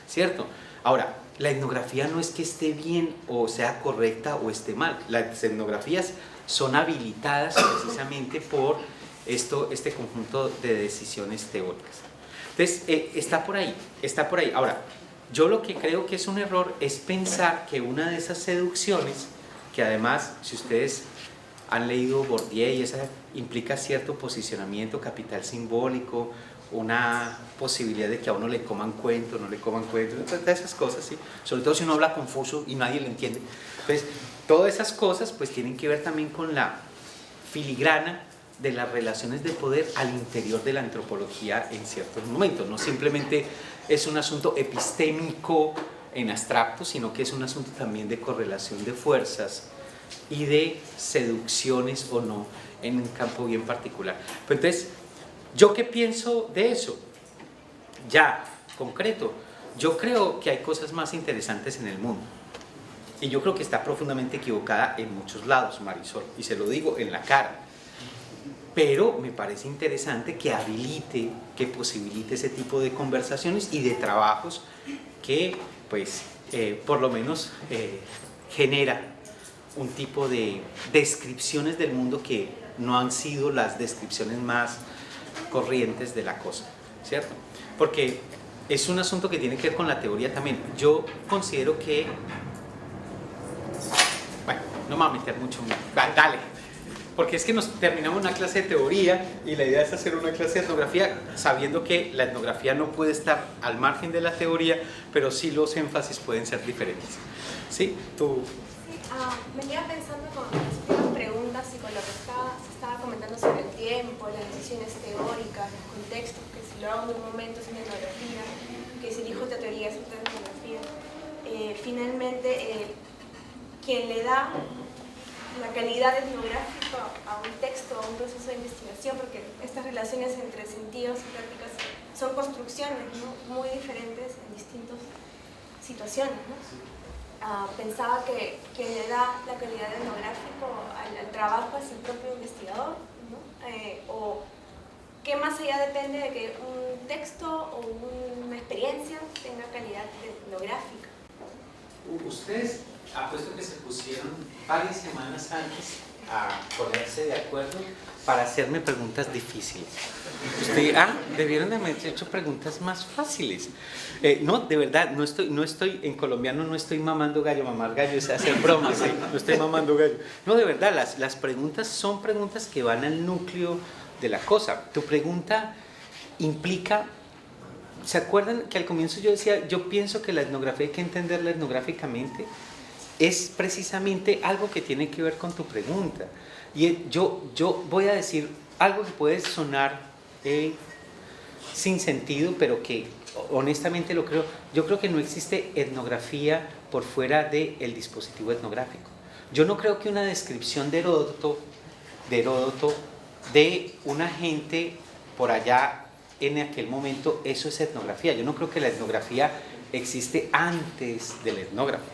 ¿cierto? Ahora, la etnografía no es que esté bien o sea correcta o esté mal. Las etnografías son habilitadas precisamente por este conjunto de decisiones teóricas. Entonces, está por ahí. Ahora, yo lo que creo que es un error es pensar que una de esas seducciones, que además, si ustedes han leído Bourdieu, y esa implica cierto posicionamiento, capital simbólico, una posibilidad de que a uno le coman cuento, no le coman cuento, todas esas cosas, ¿sí? Sobre todo si uno habla confuso y nadie le entiende. Entonces, todas esas cosas pues tienen que ver también con la filigrana de las relaciones de poder al interior de la antropología en ciertos momentos. No simplemente es un asunto epistémico en abstracto, sino que es un asunto también de correlación de fuerzas y de seducciones o no en un campo bien particular. Pero entonces, ¿yo qué pienso de eso? Ya, concreto, yo creo que hay cosas más interesantes en el mundo. Y yo creo que está profundamente equivocada en muchos lados, Marisol, y se lo digo en la cara. Pero me parece interesante que habilite, que posibilite ese tipo de conversaciones y de trabajos que, pues, por lo menos genera un tipo de descripciones del mundo que no han sido las descripciones más corrientes de la cosa, ¿cierto? Porque es un asunto que tiene que ver con la teoría también. Yo considero que... Bueno, no me voy a meter mucho. Dale. Porque es que nos terminamos una clase de teoría y la idea es hacer una clase de etnografía sabiendo que la etnografía no puede estar al margen de la teoría, pero sí los énfasis pueden ser diferentes. ¿Sí? Tú... venía pensando con las primeras preguntas y con lo que se estaba comentando sobre el tiempo, las decisiones teóricas, los contextos, que si lo hago en un momento es una etnografía, que si elijo otra teoría es otra etnografía. Finalmente, quien le da la calidad etnográfica a un texto, a un proceso de investigación, porque estas relaciones entre sentidos y prácticas son construcciones, ¿no?, muy diferentes en distintas situaciones, ¿no? Pensaba que quien le da la calidad etnográfica al trabajo es el propio investigador, ¿no? O que más allá depende de que un texto o una experiencia tenga calidad etnográfica. Ustedes, apuesto que se pusieron varias semanas antes a ponerse de acuerdo para hacerme preguntas difíciles. Debieron de haber hecho preguntas más fáciles. No, de verdad, no estoy en colombiano, no estoy mamando gallo. Mamar gallo es hacer bromas, no estoy mamando gallo. No, de verdad, las preguntas son preguntas que van al núcleo de la cosa. Tu pregunta implica ¿Se acuerdan que al comienzo yo decía, yo pienso que la etnografía hay que entenderla etnográficamente? Es precisamente algo que tiene que ver con tu pregunta. Y yo voy a decir algo que puede sonar sin sentido, pero que honestamente lo creo. Yo creo que no existe etnografía por fuera del dispositivo etnográfico. Yo no creo que una descripción de Heródoto de una gente por allá en aquel momento, eso es etnografía. Yo no creo que la etnografía existe antes del etnógrafo.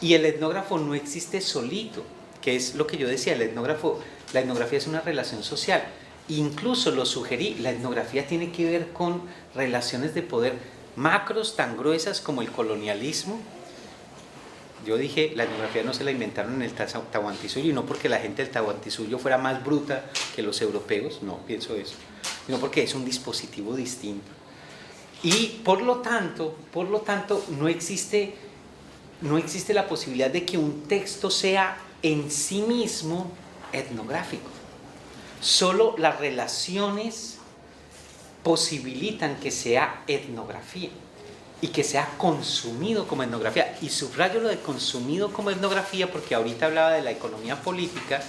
Y el etnógrafo no existe solito, que es lo que yo decía, la etnografía es una relación social. Incluso lo sugerí, la etnografía tiene que ver con relaciones de poder macros tan gruesas como el colonialismo. Yo dije, la etnografía no se la inventaron en el Tahuantinsuyo, y no porque la gente del Tahuantinsuyo fuera más bruta que los europeos, no pienso eso, sino porque es un dispositivo distinto. Y por lo tanto no existe la posibilidad de que un texto sea en sí mismo etnográfico. Solo las relaciones posibilitan que sea etnografía y que sea consumido como etnografía. Y subrayo lo de consumido como etnografía porque ahorita hablaba de la economía política,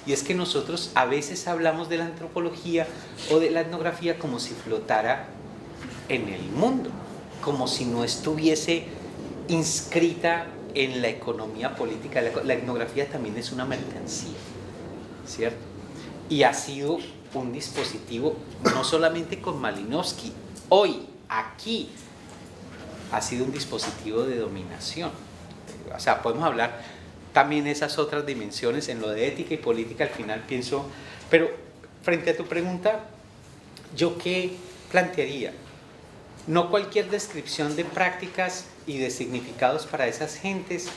y es que nosotros a veces hablamos de la antropología o de la etnografía como si flotara en el mundo, como si no estuviese inscrita en la economía política. La etnografía también es una mercancía, ¿cierto? Y ha sido un dispositivo, no solamente con Malinowski, hoy, aquí, ha sido un dispositivo de dominación. O sea, podemos hablar también de esas otras dimensiones en lo de ética y política, al final pienso, pero frente a tu pregunta, ¿yo qué plantearía? No cualquier descripción de prácticas y de significados para esas gentes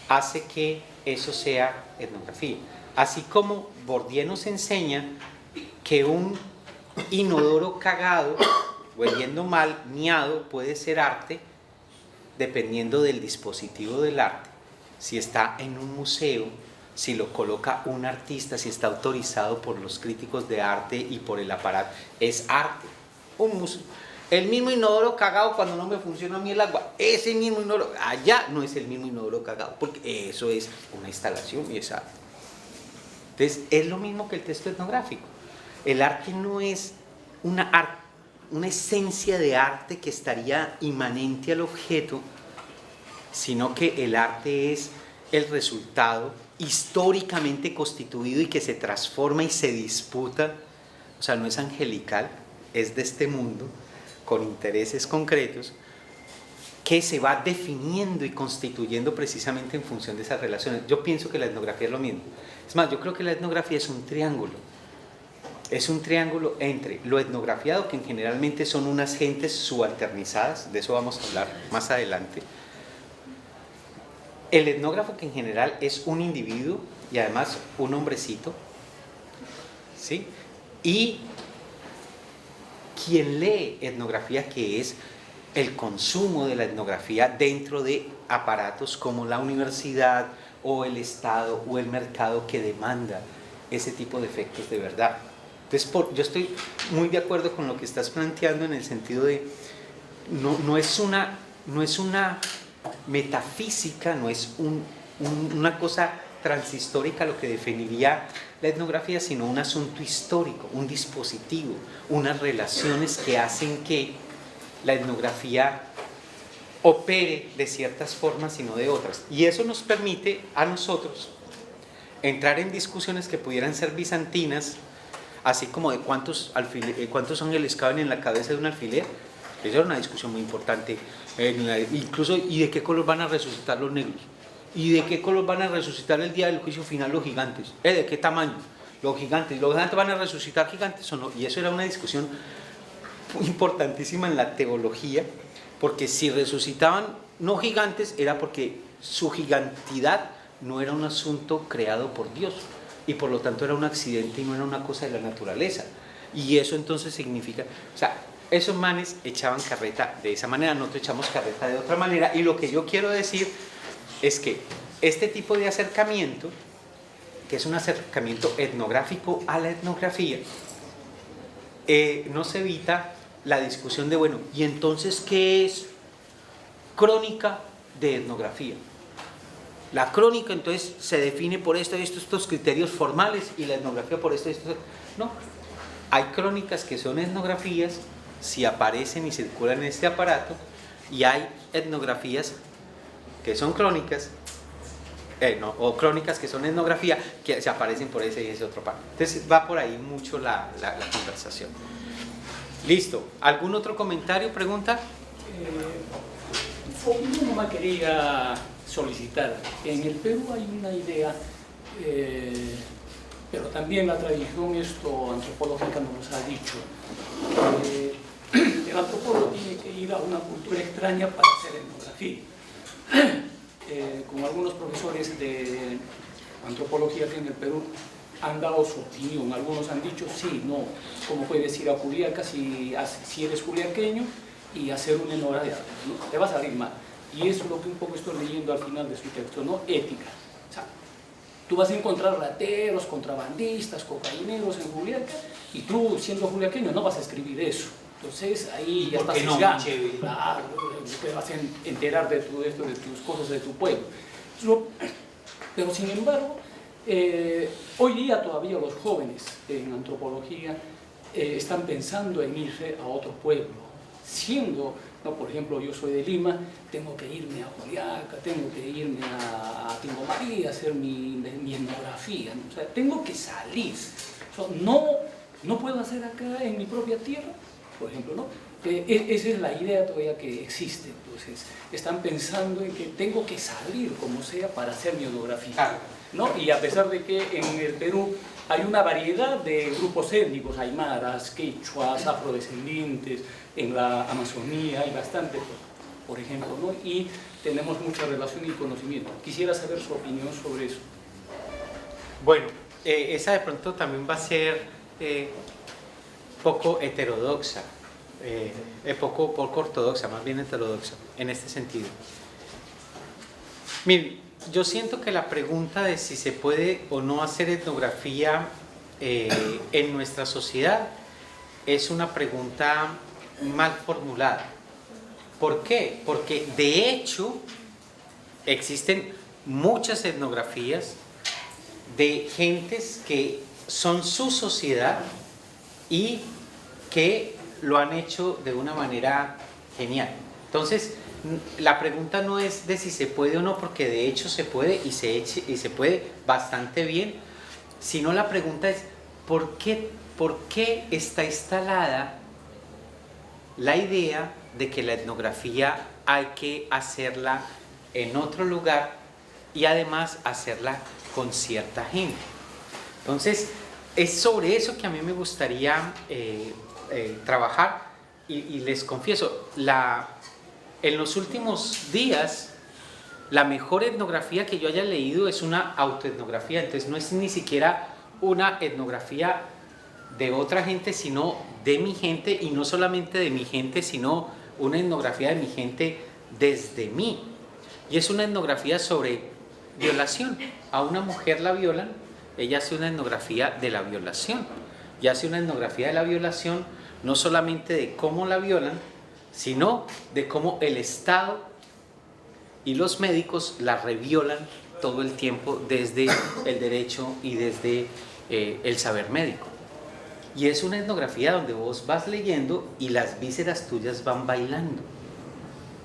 hace que eso sea etnografía. Así como Bourdieu nos enseña que un inodoro cagado, hueliendo mal, miado, puede ser arte, dependiendo del dispositivo del arte. Si está en un museo, si lo coloca un artista, si está autorizado por los críticos de arte y por el aparato, es arte. Un museo. El mismo inodoro cagado cuando no me funciona a mí el agua, ese mismo inodoro, allá no es el mismo inodoro cagado, porque eso es una instalación y es arte. Entonces, es lo mismo que el texto etnográfico. El arte no es una esencia de arte que estaría inmanente al objeto, sino que el arte es el resultado históricamente constituido y que se transforma y se disputa. O sea, no es angelical, es de este mundo, con intereses concretos, que se va definiendo y constituyendo precisamente en función de esas relaciones. Yo pienso que la etnografía es lo mismo. Es más, yo creo que la etnografía es un triángulo. Es un triángulo entre lo etnografiado, que generalmente son unas gentes subalternizadas, de eso vamos a hablar más adelante. El etnógrafo, que en general es un individuo y además un hombrecito, ¿sí? Y quien lee etnografía, que es el consumo de la etnografía dentro de aparatos como la universidad o el Estado o el mercado que demanda ese tipo de efectos de verdad. Entonces, yo estoy muy de acuerdo con lo que estás planteando en el sentido de no es una metafísica, no es una cosa transhistórica lo que definiría la etnografía, sino un asunto histórico, un dispositivo, unas relaciones que hacen que la etnografía opere de ciertas formas y no de otras. Y eso nos permite a nosotros entrar en discusiones que pudieran ser bizantinas, así como de cuántos ángeles caben en la cabeza de un alfiler. Esa era una discusión muy importante, incluso, ¿y de qué color van a resucitar los negros? ¿Y de qué color van a resucitar el día del juicio final los gigantes? ¿De qué tamaño? Los gigantes van a resucitar gigantes o no? Y eso era una discusión importantísima en la teología, porque si resucitaban no gigantes era porque su gigantidad no era un asunto creado por Dios, y por lo tanto era un accidente y no era una cosa de la naturaleza. Y eso entonces significa, o sea, esos manes echaban carreta de esa manera, nosotros echamos carreta de otra manera. Y lo que yo quiero decir es que este tipo de acercamiento, que es un acercamiento etnográfico a la etnografía, nos evita la discusión de, bueno, ¿y entonces qué es crónica de etnografía? La crónica entonces se define por estos criterios formales y la etnografía por esto. No, hay crónicas que son etnografías si aparecen y circulan en este aparato, y hay etnografías que son crónicas, o crónicas que son etnografía que se aparecen por ese y ese otro aparato. Entonces va por ahí mucho la conversación. Listo. ¿Algún otro comentario, pregunta? Yo nomás quería solicitar, en el Perú hay una idea, pero también la tradición antropológica nos ha dicho, el antropólogo tiene que ir a una cultura extraña para hacer etnografía. Como algunos profesores de antropología aquí en el Perú han dado su opinión, algunos han dicho sí, no, como puedes ir a Juliaca si eres juliaqueño y hacer una etnografía, ¿no? Te va a salir mal. Y eso es lo que un poco estoy leyendo al final de su texto, ¿no? Ética. O sea, tú vas a encontrar rateros, contrabandistas, cocaineros en Juliaca, y tú, siendo juliaqueño, no vas a escribir eso. Entonces ahí ya estás sesgando. Claro, te vas a enterar de todo esto, de tus cosas de tu pueblo. Pero sin embargo, hoy día todavía los jóvenes en antropología están pensando en irse a otro pueblo, siendo, ¿no? Por ejemplo, yo soy de Lima, tengo que irme a Juliaca, tengo que irme a Tingo María a hacer mi etnografía, ¿no? O sea, tengo que salir. O sea, no puedo hacer acá en mi propia tierra, por ejemplo, ¿no? Esa es la idea todavía que existe. Entonces, están pensando en que tengo que salir como sea para hacer mi etnografía, ¿no? Y a pesar de que en el Perú hay una variedad de grupos étnicos, aymaras, quechuas, afrodescendientes, en la Amazonía hay bastante, por ejemplo, ¿no? Y tenemos mucha relación y conocimiento. Quisiera saber su opinión sobre eso. Bueno, esa de pronto también va a ser poco heterodoxa, poco ortodoxa, más bien heterodoxa, en este sentido. Miren, yo siento que la pregunta de si se puede o no hacer etnografía en nuestra sociedad es una pregunta mal formulada. ¿Por qué? Porque de hecho existen muchas etnografías de gentes que son su sociedad y que lo han hecho de una manera genial. Entonces, la pregunta no es de si se puede o no, porque de hecho se puede y se puede bastante bien, sino la pregunta es ¿por qué está instalada la idea de que la etnografía hay que hacerla en otro lugar y además hacerla con cierta gente? Entonces, es sobre eso que a mí me gustaría trabajar y les confieso, en los últimos días la mejor etnografía que yo haya leído es una autoetnografía, entonces no es ni siquiera una etnografía de otra gente, sino de mi gente, y no solamente de mi gente, sino una etnografía de mi gente desde mí. Y es una etnografía sobre violación. A una mujer la violan, ella hace una etnografía de la violación, y hace una etnografía de la violación no solamente de cómo la violan, sino de cómo el Estado y los médicos la reviolan todo el tiempo desde el derecho y desde el saber médico. Y es una etnografía donde vos vas leyendo y las vísceras tuyas van bailando.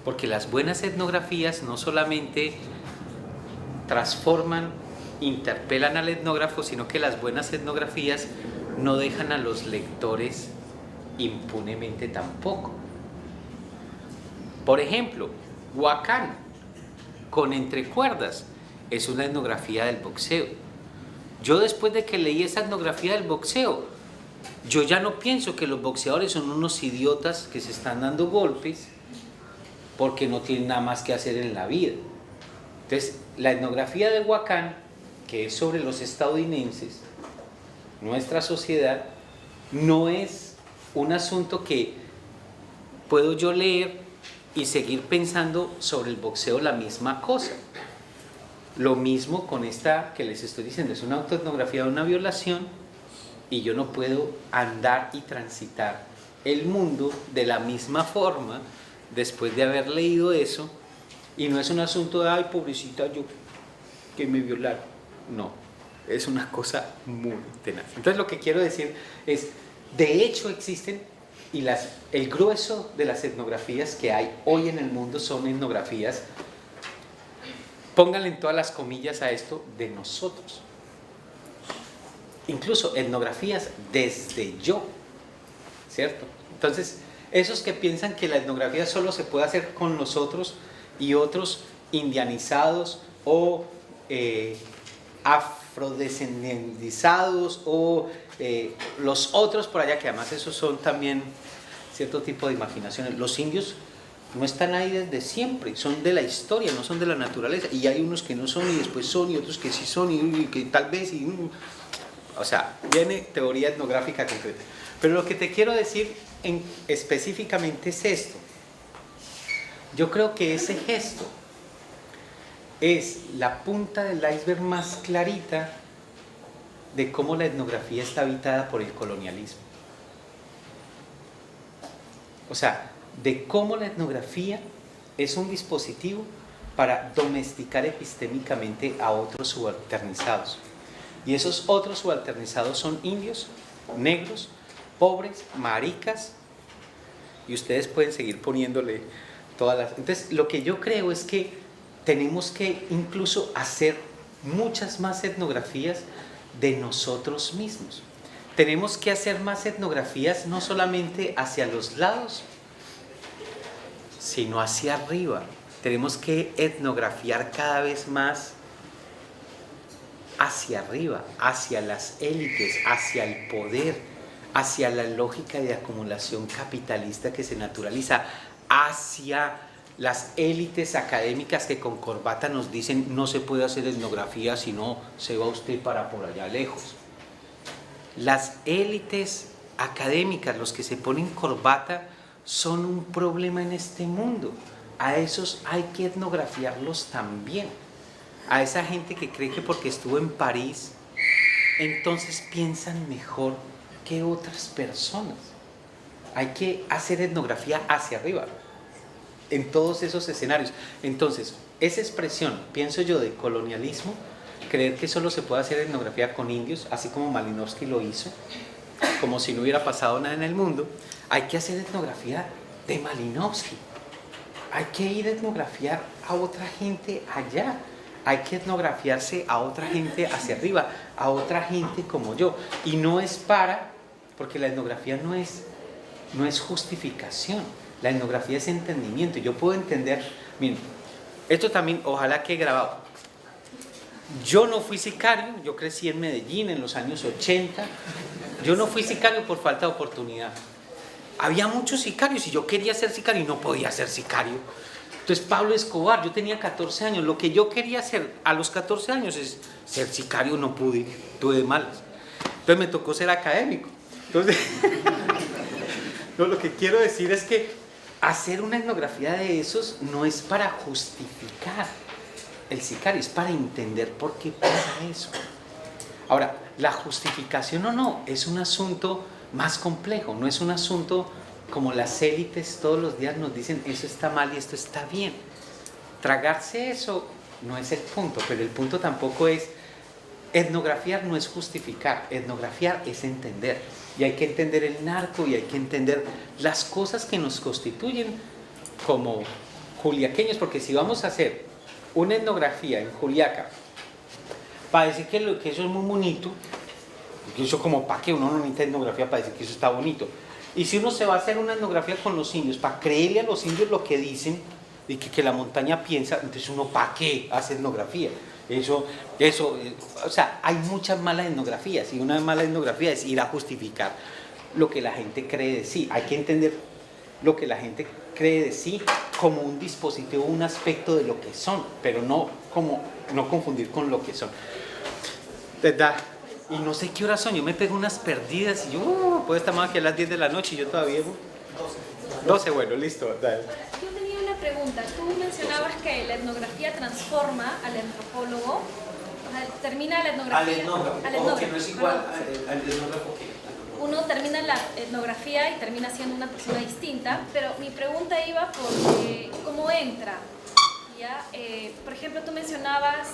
Porque las buenas etnografías no solamente transforman, interpelan al etnógrafo, sino que las buenas etnografías no dejan a los lectores impunemente tampoco. Por ejemplo, Huacán, con Entre Cuerdas, es una etnografía del boxeo. Yo después de que leí esa etnografía del boxeo, yo ya no pienso que los boxeadores son unos idiotas que se están dando golpes porque no tienen nada más que hacer en la vida. Entonces, la etnografía de Huacán, que es sobre los estadounidenses, nuestra sociedad, no es un asunto que puedo yo leer y seguir pensando sobre el boxeo la misma cosa. Lo mismo con esta que les estoy diciendo, es una autoetnografía de una violación y yo no puedo andar y transitar el mundo de la misma forma después de haber leído eso, y no es un asunto de, ay, pobrecita yo, que me violaron. No, es una cosa muy tenaz. Entonces lo que quiero decir es, de hecho existen, y el grueso de las etnografías que hay hoy en el mundo son etnografías, pónganle en todas las comillas a esto, de nosotros. Incluso etnografías desde yo, ¿cierto? Entonces, esos que piensan que la etnografía solo se puede hacer con nosotros y otros indianizados o afrodescendizados o los otros por allá, que además esos son también cierto tipo de imaginaciones. Los indios no están ahí desde siempre, son de la historia, no son de la naturaleza, y hay unos que no son y después son y otros que sí son y que tal vez o sea, viene teoría etnográfica concreta. Pero lo que te quiero decir específicamente es esto. Yo creo que ese gesto es la punta del iceberg más clarita de cómo la etnografía está habitada por el colonialismo. O sea, de cómo la etnografía es un dispositivo para domesticar epistémicamente a otros subalternizados. Y esos otros subalternizados son indios, negros, pobres, maricas, y ustedes pueden seguir poniéndole todas las... Entonces, lo que yo creo es que tenemos que incluso hacer muchas más etnografías de nosotros mismos. Tenemos que hacer más etnografías no solamente hacia los lados, sino hacia arriba. Tenemos que etnografiar cada vez más hacia arriba, hacia las élites, hacia el poder, hacia la lógica de acumulación capitalista que se naturaliza, hacia las élites académicas que con corbata nos dicen no se puede hacer etnografía si no se va usted para por allá lejos. Las élites académicas, los que se ponen corbata, son un problema en este mundo. A esos hay que etnografiarlos también. A esa gente que cree que porque estuvo en París, entonces piensan mejor que otras personas. Hay que hacer etnografía hacia arriba, en todos esos escenarios. Entonces, esa expresión, pienso yo, de colonialismo, creer que solo se puede hacer etnografía con indios, así como Malinowski lo hizo, como si no hubiera pasado nada en el mundo, hay que hacer etnografía de Malinowski. Hay que ir a etnografiar a otra gente allá. Hay que etnografiarse a otra gente hacia arriba, a otra gente como yo. Y no es porque la etnografía no es justificación. La etnografía es entendimiento. Yo puedo entender, miren, esto también ojalá que he grabado. Yo no fui sicario, yo crecí en Medellín en los años 80. Yo no fui sicario por falta de oportunidad. Había muchos sicarios y yo quería ser sicario y no podía ser sicario. Entonces Pablo Escobar, yo tenía 14 años, lo que yo quería hacer a los 14 años es ser sicario, no pude, tuve de malas. Entonces me tocó ser académico. Entonces, no, lo que quiero decir es que hacer una etnografía de esos no es para justificar el sicario, es para entender por qué pasa eso. Ahora, la justificación o no es un asunto más complejo, no es un asunto como las élites todos los días nos dicen eso está mal y esto está bien. Tragarse eso no es el punto, pero el punto tampoco es, etnografiar no es justificar, etnografiar es entender. Y hay que entender el narco y hay que entender las cosas que nos constituyen como juliaqueños, porque si vamos a hacer una etnografía en Juliaca para decir que eso es muy bonito, porque eso como para qué, uno no necesita etnografía para decir que eso está bonito. Y si uno se va a hacer una etnografía con los indios, para creerle a los indios lo que dicen y que la montaña piensa, entonces uno ¿para qué hace etnografía? O sea, hay muchas malas etnografías y una mala etnografía es ir a justificar lo que la gente cree de sí. Hay que entender lo que la gente cree de sí como un dispositivo, un aspecto de lo que son, pero no confundir con lo que son. ¿Verdad? Y no sé qué hora son, yo me pego unas perdidas y yo puedo estar más que a las 10 de la noche y yo todavía... 12, bueno, listo. Dale. Yo tenía una pregunta. Tú mencionabas que la etnografía transforma al antropólogo, o sea, termina la etnografía... Al etnógrafo, que no es igual al etnógrafo que... uno termina la etnografía y termina siendo una persona distinta, pero mi pregunta iba por cómo entra. ¿Ya? Por ejemplo, tú mencionabas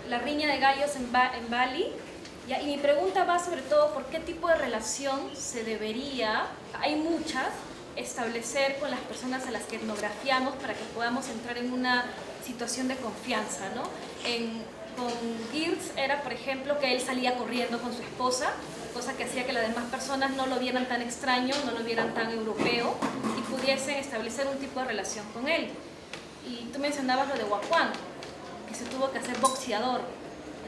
la riña de gallos en Bali, ¿ya? Y mi pregunta va sobre todo por qué tipo de relación se debería, hay muchas, establecer con las personas a las que etnografiamos para que podamos entrar en una situación de confianza, ¿no? Con Geertz era, por ejemplo, que él salía corriendo con su esposa, cosa que hacía que las demás personas no lo vieran tan extraño, no lo vieran tan europeo y pudiesen establecer un tipo de relación con él. Y tú mencionabas lo de Waquan, que se tuvo que hacer boxeador.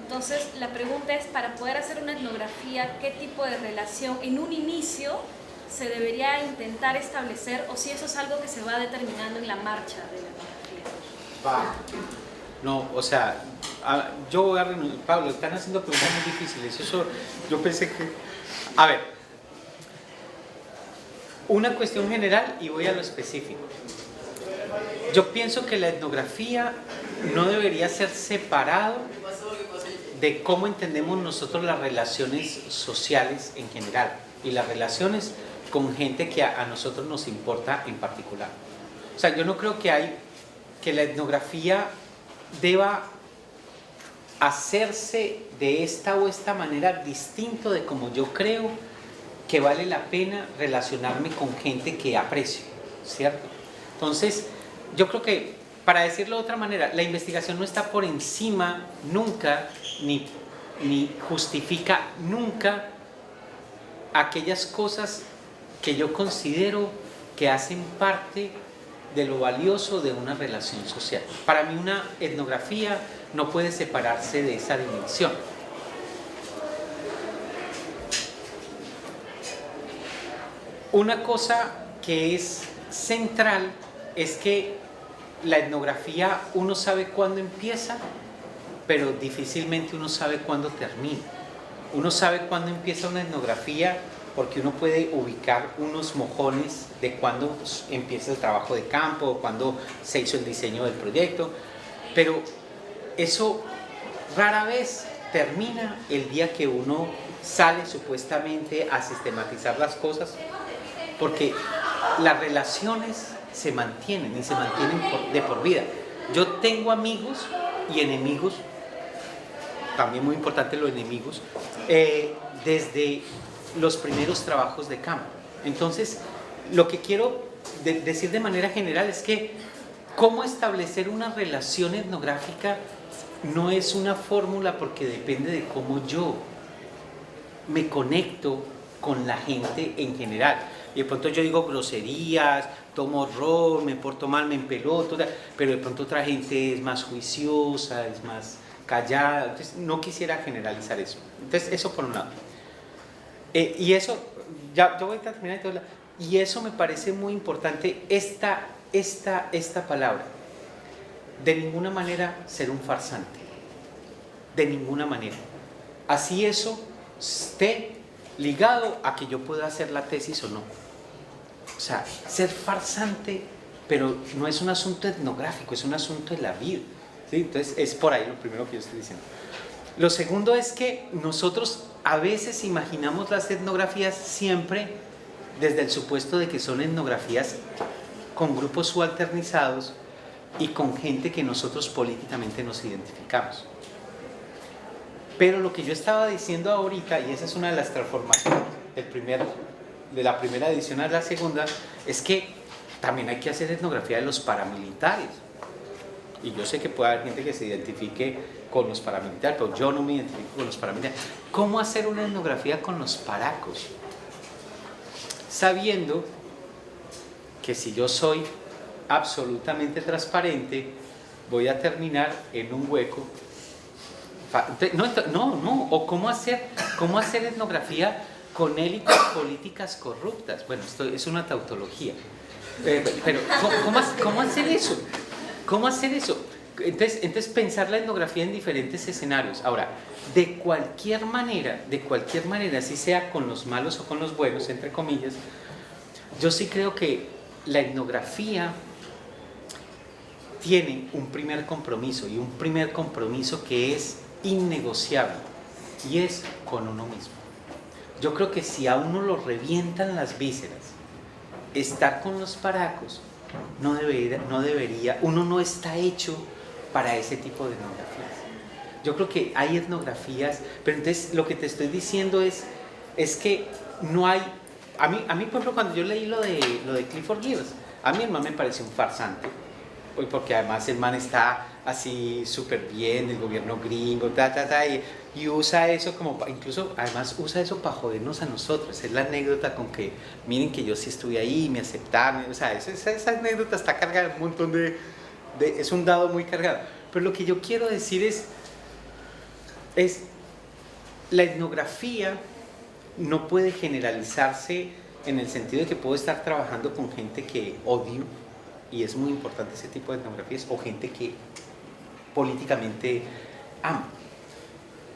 Entonces, la pregunta es, para poder hacer una etnografía, ¿qué tipo de relación en un inicio se debería intentar establecer, o si eso es algo que se va determinando en la marcha de la etnografía? No, o sea, yo voy a renunciar. Pablo, están haciendo preguntas muy difíciles. Eso, yo pensé que... A ver, una cuestión general y voy a lo específico. Yo pienso que la etnografía no debería ser separado de cómo entendemos nosotros las relaciones sociales en general y las relaciones con gente que a nosotros nos importa en particular. O sea, yo no creo que la etnografía deba hacerse de esta o esta manera distinto de como yo creo que vale la pena relacionarme con gente que aprecio, ¿cierto? Entonces, yo creo que, para decirlo de otra manera, la investigación no está por encima nunca, ni justifica nunca aquellas cosas que yo considero que hacen parte de lo valioso de una relación social. Para mí una etnografía no puede separarse de esa dimensión. Una cosa que es central es que la etnografía uno sabe cuándo empieza, pero difícilmente uno sabe cuándo termina. Uno sabe cuándo empieza una etnografía porque uno puede ubicar unos mojones de cuándo empieza el trabajo de campo, o cuándo se hizo el diseño del proyecto, pero eso rara vez termina el día que uno sale supuestamente a sistematizar las cosas, porque las relaciones se mantienen y se mantienen de por vida. Yo tengo amigos y enemigos, también muy importante los enemigos, desde los primeros trabajos de campo. Entonces, lo que quiero decir de manera general es que cómo establecer una relación etnográfica no es una fórmula, porque depende de cómo yo me conecto con la gente en general. Y de pronto yo digo groserías, tomo ron, me porto mal, me empeloto, pero de pronto otra gente es más juiciosa, es más callada. Entonces, no quisiera generalizar eso. Entonces, eso por un lado. Y eso, ya voy a terminar. Y eso me parece muy importante, esta palabra. De ninguna manera ser un farsante. De ninguna manera. Así eso esté ligado a que yo pueda hacer la tesis o no. O sea, ser farsante, pero no es un asunto etnográfico, es un asunto de la vida, ¿sí? Entonces, es por ahí lo primero que yo estoy diciendo. Lo segundo es que nosotros a veces imaginamos las etnografías siempre desde el supuesto de que son etnografías con grupos subalternizados y con gente que nosotros políticamente nos identificamos. Pero lo que yo estaba diciendo ahorita, y esa es una de las transformaciones de la primera edición a la segunda, es que también hay que hacer etnografía de los paramilitares. Y yo sé que puede haber gente que se identifique con los paramilitares, pero yo no me identifico con los paramilitares. ¿Cómo hacer una etnografía con los paracos? Sabiendo que si yo soy absolutamente transparente, voy a terminar en un hueco. O cómo hacer etnografía con élites políticas corruptas. Bueno, esto es una tautología. Pero ¿cómo hacer eso? ¿Cómo hacer eso? Entonces pensar la etnografía en diferentes escenarios. Ahora, de cualquier manera, así sea con los malos o con los buenos, entre comillas, yo sí creo que la etnografía tiene un primer compromiso, y un primer compromiso que es innegociable, y es con uno mismo. yo creo que si a uno lo revientan las vísceras, estar con los paracos no debería, uno no está hecho para ese tipo de etnografías. Yo creo que hay etnografías, pero entonces lo que te estoy diciendo es que no hay, a mí por ejemplo cuando yo leí lo de Clifford Geertz, a mí el man me pareció un farsante, porque además el man está así súper bien, el gobierno gringo, y usa eso como, incluso además usa eso para jodernos a nosotros. Es la anécdota con que, miren que yo sí estuve ahí, me aceptaron, o sea, esa anécdota está cargada de un montón es un dado muy cargado. Pero lo que yo quiero decir es la etnografía no puede generalizarse en el sentido de que puedo estar trabajando con gente que odio, y es muy importante ese tipo de etnografías, o gente que políticamente amo.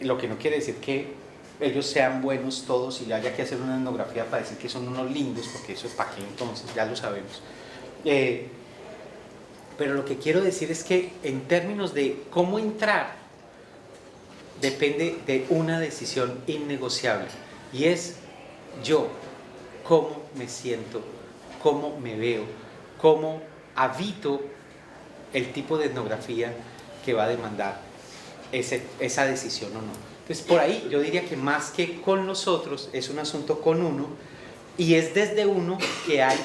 Lo que no quiere decir que ellos sean buenos todos y haya que hacer una etnografía para decir que son unos lindos, porque eso es para qué entonces, ya lo sabemos. Pero lo que quiero decir es que en términos de cómo entrar, depende de una decisión innegociable, y es yo, cómo me siento, cómo me veo, cómo habito el tipo de etnografía que va a demandar esa decisión o no. Entonces por ahí yo diría que más que con los otros es un asunto con uno, y es desde uno que hay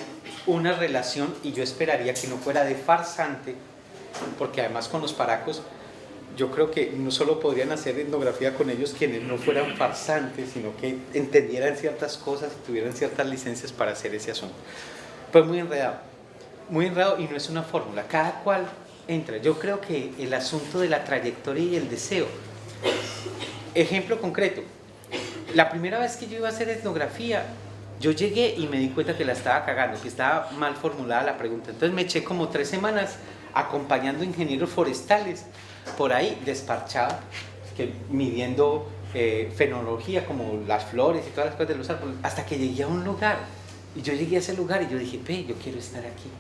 una relación, y yo esperaría que no fuera de farsante, porque además con los paracos yo creo que no solo podrían hacer etnografía con ellos quienes no fueran farsantes, sino que entendieran ciertas cosas y tuvieran ciertas licencias para hacer ese asunto. Pues muy enredado, y no es una fórmula, cada cual entra. Yo creo que el asunto de la trayectoria y el deseo. Ejemplo concreto, la primera vez que yo iba a hacer etnografía, yo llegué y me di cuenta que la estaba cagando, que estaba mal formulada la pregunta. Entonces me eché como 3 semanas acompañando ingenieros forestales por ahí, desparchado, midiendo fenología, como las flores y todas las cosas de los árboles, hasta que llegué a un lugar. Y yo llegué a ese lugar y yo dije, yo quiero estar aquí.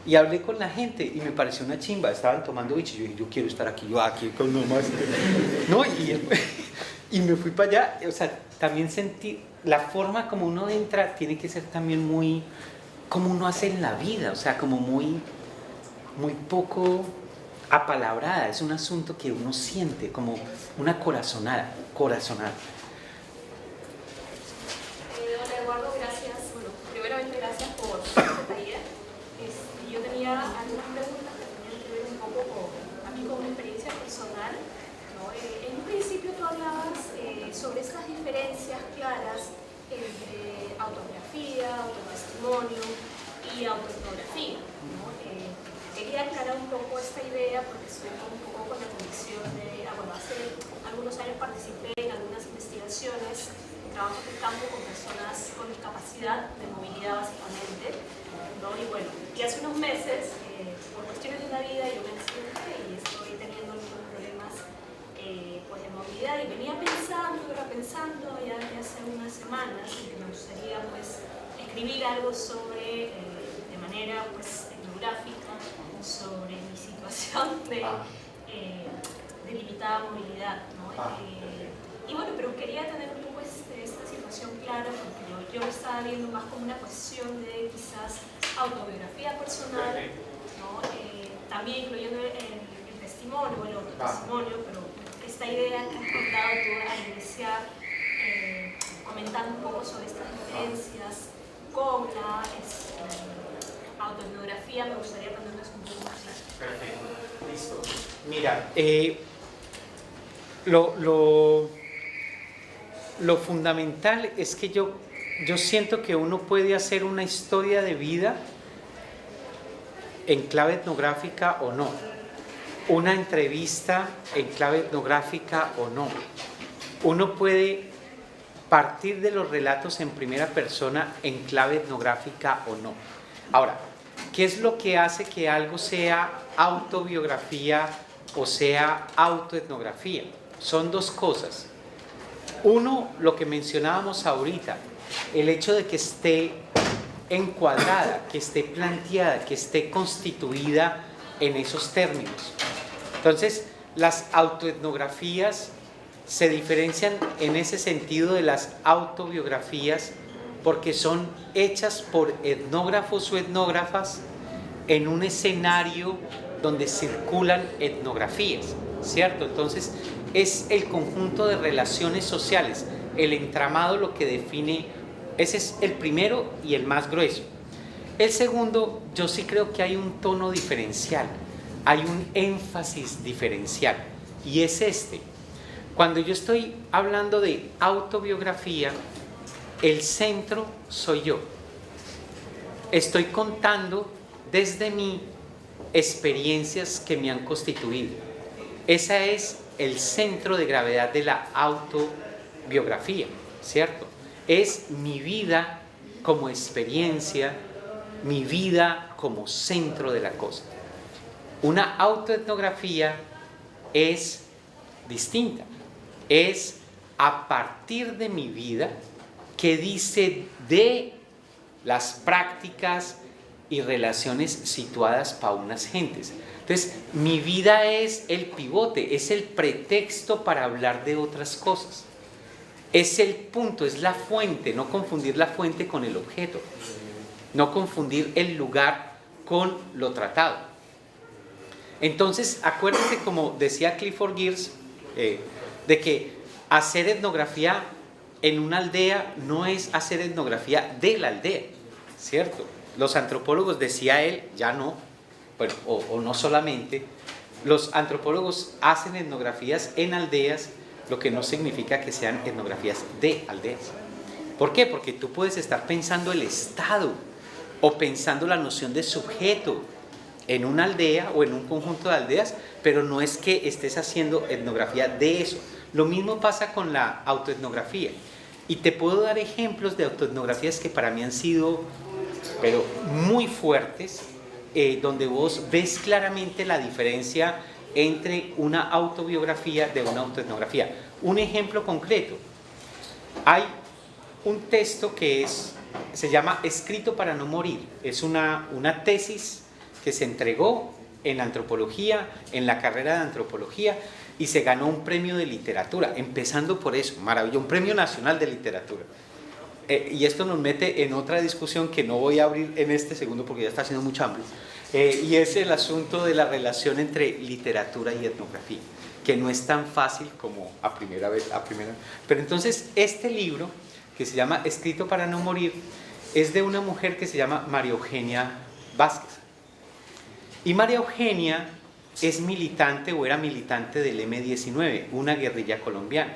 Y hablé con la gente y me pareció una chimba, estaban tomando bicho, y yo dije, yo quiero estar aquí, yo aquí con nomás. No, y me fui para allá, o sea, también sentí, la forma como uno entra tiene que ser también muy, como uno hace en la vida, o sea, como muy poco apalabrada, es un asunto que uno siente, como una corazonada. Hola Eduardo, gracias. Bueno, primeramente gracias por este taller. Yo tenía algunas preguntas que tenían que ver un poco con una experiencia personal, ¿no? En un principio tú hablabas sobre estas diferencias claras entre autografía, autotestimonio y autoetnografía, ¿no? Quería aclarar un poco esta idea porque estoy un poco con la condición de, hace algunos años participé en algunas investigaciones, trabajos de campo con personas con discapacidad de movilidad básicamente, ¿no? Y bueno, y hace unos meses, por cuestiones de la vida, yo me accidenté y estoy teniendo algunos problemas pues de movilidad, y venía pensando ya desde hace unas semanas que me gustaría pues escribir algo sobre, de manera pues etnográfica, sobre mi situación de limitada movilidad, ¿no? Y bueno, pero quería tener un poco esta situación clara, porque yo me estaba viendo más como una cuestión de quizás autobiografía personal, ¿no? También incluyendo el testimonio, el autotestimonio, pero esta idea que has contado tú al iniciar, comentando un poco sobre estas diferencias con la autoetnografía, me gustaría ponerlas un poco más claras. Perfecto, listo. Mira, lo fundamental es que yo siento que uno puede hacer una historia de vida en clave etnográfica o no, una entrevista en clave etnográfica o no. Uno puede partir de los relatos en primera persona en clave etnográfica o no. Ahora, ¿qué es lo que hace que algo sea autobiografía o sea autoetnografía? Son dos cosas. Uno, lo que mencionábamos ahorita, el hecho de que esté encuadrada, que esté planteada, que esté constituida en esos términos. Entonces, las autoetnografías se diferencian en ese sentido de las autobiografías porque son hechas por etnógrafos o etnógrafas en un escenario donde circulan etnografías, ¿cierto? Entonces es el conjunto de relaciones sociales, el entramado lo que define, ese es el primero y el más grueso. El segundo, yo sí creo que hay un tono diferencial, hay un énfasis diferencial, y es este. Cuando yo estoy hablando de autobiografía, el centro soy yo. Estoy contando desde mí experiencias que me han constituido. Ese es el centro de gravedad de la autobiografía, ¿cierto? Es mi vida como experiencia, mi vida como centro de la cosa. Una autoetnografía es distinta, es a partir de mi vida que dice de las prácticas y relaciones situadas para unas gentes. Entonces, mi vida es el pivote, es el pretexto para hablar de otras cosas. Es el punto, es la fuente, no confundir la fuente con el objeto, no confundir el lugar con lo tratado. Entonces, acuérdense, como decía Clifford Geertz, de que hacer etnografía en una aldea no es hacer etnografía de la aldea, ¿cierto? Los antropólogos, decía él, ya no, bueno, o no solamente, los antropólogos hacen etnografías en aldeas, lo que no significa que sean etnografías de aldeas. ¿Por qué? Porque tú puedes estar pensando el Estado o pensando la noción de sujeto en una aldea o en un conjunto de aldeas, pero no es que estés haciendo etnografía de eso. Lo mismo pasa con la autoetnografía. Y te puedo dar ejemplos de autoetnografías que para mí han sido, pero muy fuertes, donde vos ves claramente la diferencia entre una autobiografía de una autoetnografía. Un ejemplo concreto. Hay un texto que se llama Escrito para no morir. Es una tesis que se entregó en antropología, en la carrera de antropología, y se ganó un premio de literatura, empezando por eso, maravilloso, un premio nacional de literatura. Y esto nos mete en otra discusión que no voy a abrir en este segundo porque ya está siendo mucho amplio, y es el asunto de la relación entre literatura y etnografía, que no es tan fácil como a primera vez. Pero entonces este libro, que se llama Escrito para no morir, es de una mujer que se llama María Eugenia Vázquez. Y María Eugenia es militante o era militante del M-19, una guerrilla colombiana.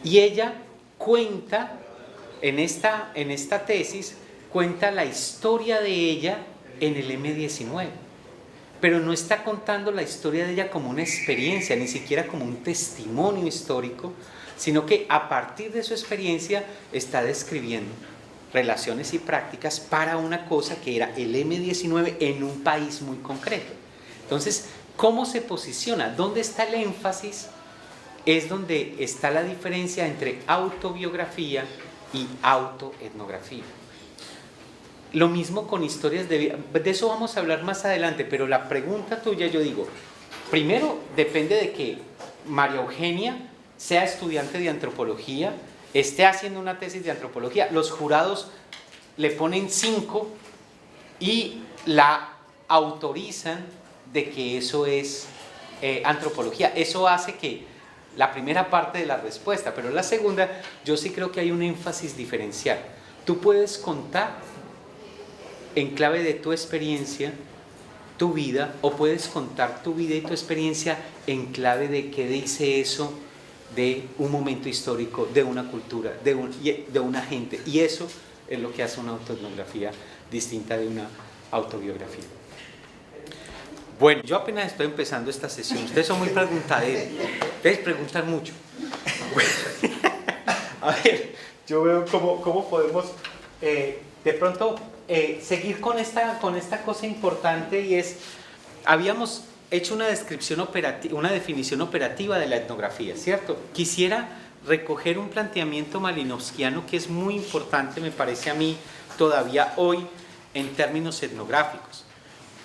Y ella cuenta, en esta tesis, cuenta la historia de ella en el M-19. Pero no está contando la historia de ella como una experiencia, ni siquiera como un testimonio histórico, sino que a partir de su experiencia está describiendo relaciones y prácticas para una cosa que era el M-19 en un país muy concreto. Entonces, ¿cómo se posiciona? ¿Dónde está el énfasis? Es donde está la diferencia entre autobiografía y autoetnografía. Lo mismo con historias de vida. De eso vamos a hablar más adelante, pero la pregunta tuya, yo digo, primero depende de que María Eugenia sea estudiante de antropología, esté haciendo una tesis de antropología, los jurados le ponen 5 y la autorizan de que eso es antropología. Eso hace que la primera parte de la respuesta, pero la segunda, yo sí creo que hay un énfasis diferencial. Tú puedes contar en clave de tu experiencia, tu vida, o puedes contar tu vida y tu experiencia en clave de qué dice eso de un momento histórico, de una cultura, de una gente. Y eso es lo que hace una autoetnografía distinta de una autobiografía. Bueno, yo apenas estoy empezando esta sesión. Ustedes son muy preguntaderos. Ustedes preguntan mucho. A ver, yo veo cómo podemos de pronto seguir con esta cosa importante, y es, habíamos hecho una descripción operativa, una definición operativa de la etnografía, ¿cierto? Quisiera recoger un planteamiento malinowskiano que es muy importante, me parece a mí, todavía hoy en términos etnográficos.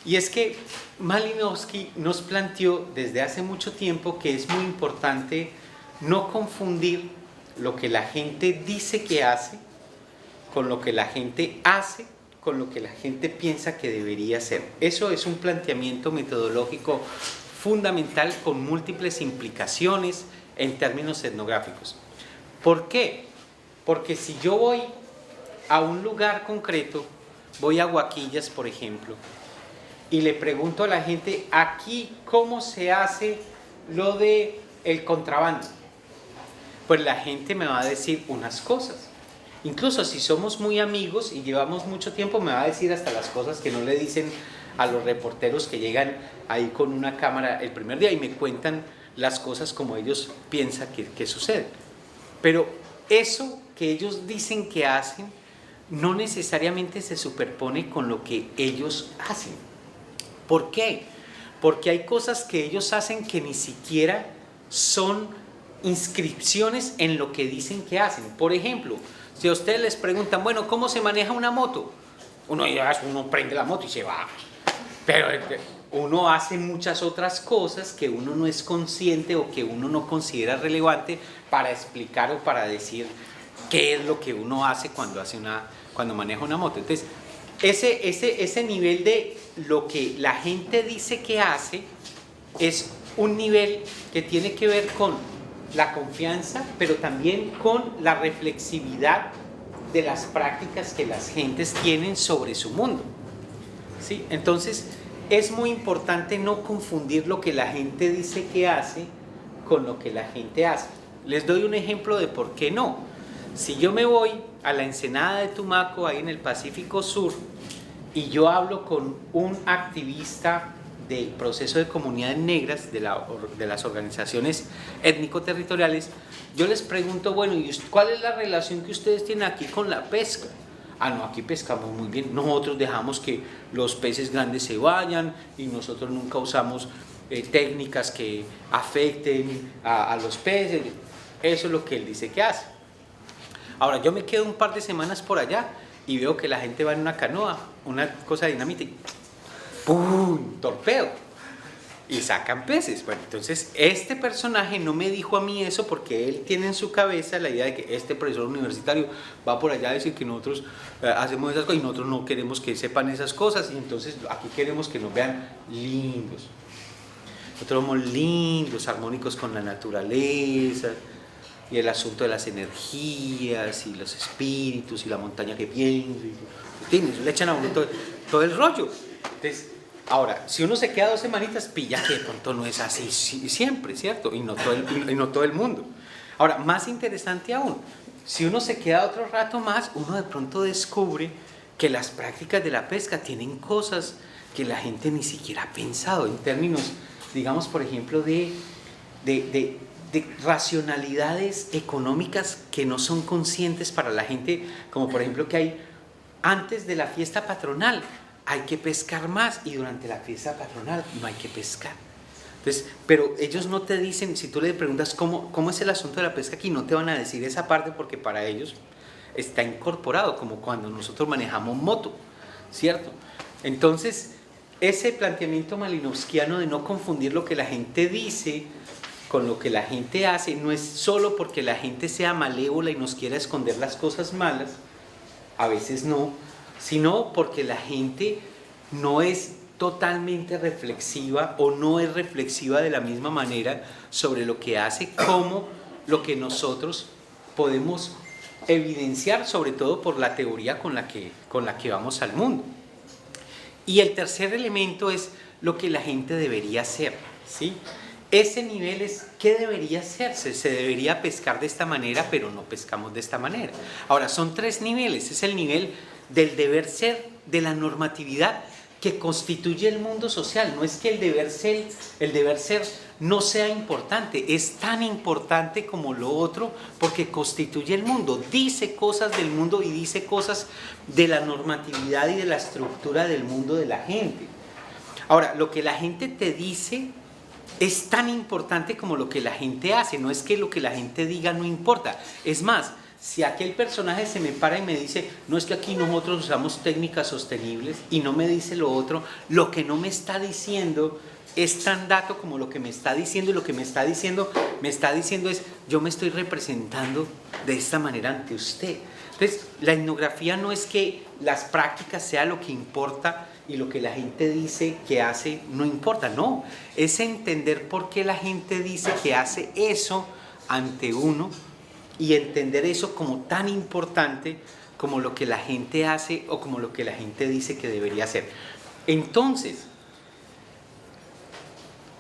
Y es que Malinowski nos planteó desde hace mucho tiempo que es muy importante no confundir lo que la gente dice que hace con lo que la gente hace, con lo que la gente piensa que debería ser. Eso es un planteamiento metodológico fundamental con múltiples implicaciones en términos etnográficos. ¿Por qué? Porque si yo voy a un lugar concreto, voy a Guaquillas, por ejemplo, y le pregunto a la gente, aquí, ¿cómo se hace lo de el contrabando? Pues la gente me va a decir unas cosas. Incluso si somos muy amigos y llevamos mucho tiempo, me va a decir hasta las cosas que no le dicen a los reporteros que llegan ahí con una cámara el primer día y me cuentan las cosas como ellos piensan que suceden. Pero eso que ellos dicen que hacen no necesariamente se superpone con lo que ellos hacen. ¿Por qué? Porque hay cosas que ellos hacen que ni siquiera son inscripciones en lo que dicen que hacen. Por ejemplo, si a ustedes les preguntan, bueno, ¿cómo se maneja una moto? Uno prende la moto y se va. Pero uno hace muchas otras cosas que uno no es consciente o que uno no considera relevante para explicar o para decir qué es lo que uno hace cuando maneja una moto. Entonces, ese nivel de lo que la gente dice que hace es un nivel que tiene que ver con la confianza, pero también con la reflexividad de las prácticas que las gentes tienen sobre su mundo. ¿Sí? Entonces, es muy importante no confundir lo que la gente dice que hace con lo que la gente hace. Les doy un ejemplo de por qué no. Si yo me voy a la Ensenada de Tumaco, ahí en el Pacífico Sur, y yo hablo con un activista del proceso de comunidades negras, de las organizaciones étnico-territoriales, yo les pregunto, bueno, ¿y cuál es la relación que ustedes tienen aquí con la pesca? Ah, no, aquí pescamos muy bien, nosotros dejamos que los peces grandes se vayan y nosotros nunca usamos técnicas que afecten a los peces. Eso es lo que él dice que hace. Ahora, yo me quedo un par de semanas por allá y veo que la gente va en una canoa, una cosa de dinamita y ¡pum! Torpedo. Y sacan peces. Bueno, entonces este personaje no me dijo a mí eso porque él tiene en su cabeza la idea de que este profesor universitario va por allá a decir que nosotros hacemos esas cosas y nosotros no queremos que sepan esas cosas y entonces aquí queremos que nos vean lindos. Nosotros somos lindos, armónicos con la naturaleza y el asunto de las energías y los espíritus y la montaña que piensa. Le echan a uno todo el rollo. Entonces, ahora, si uno se queda 2 semanitas, pilla que de pronto no es así siempre, ¿cierto? Y no todo el mundo. Ahora, más interesante aún, si uno se queda otro rato más, uno de pronto descubre que las prácticas de la pesca tienen cosas que la gente ni siquiera ha pensado en términos, digamos, por ejemplo, de racionalidades económicas que no son conscientes para la gente, como por ejemplo que hay antes de la fiesta patronal, hay que pescar más y durante la fiesta patronal no hay que pescar. Entonces, pero ellos no te dicen, si tú le preguntas cómo es el asunto de la pesca aquí, no te van a decir esa parte porque para ellos está incorporado, como cuando nosotros manejamos moto, ¿cierto? Entonces, ese planteamiento malinowskiano de no confundir lo que la gente dice con lo que la gente hace, no es solo porque la gente sea malévola y nos quiera esconder las cosas malas, a veces no, sino porque la gente no es totalmente reflexiva o no es reflexiva de la misma manera sobre lo que hace como lo que nosotros podemos evidenciar, sobre todo por la teoría con la que vamos al mundo. Y el tercer elemento es lo que la gente debería hacer, ¿sí? Ese nivel es ¿qué debería hacerse? Se debería pescar de esta manera, pero no pescamos de esta manera. Ahora, son 3 niveles. Es el nivel del deber ser, de la normatividad que constituye el mundo social. No es que el deber ser no sea importante, es tan importante como lo otro porque constituye el mundo, dice cosas del mundo y dice cosas de la normatividad y de la estructura del mundo de la gente. Ahora, lo que la gente te dice es tan importante como lo que la gente hace, no es que lo que la gente diga no importa. Es más, Si aquel personaje se me para y me dice, no, es que aquí nosotros usamos técnicas sostenibles, y no me dice lo otro, lo que no me está diciendo es tan dato como lo que me está diciendo, y lo que me está diciendo es, yo me estoy representando de esta manera ante usted. Entonces, la etnografía no es que las prácticas sea lo que importa y lo que la gente dice que hace no importa, no, es entender por qué la gente dice que hace eso ante uno, y entender eso como tan importante como lo que la gente hace o como lo que la gente dice que debería hacer. Entonces,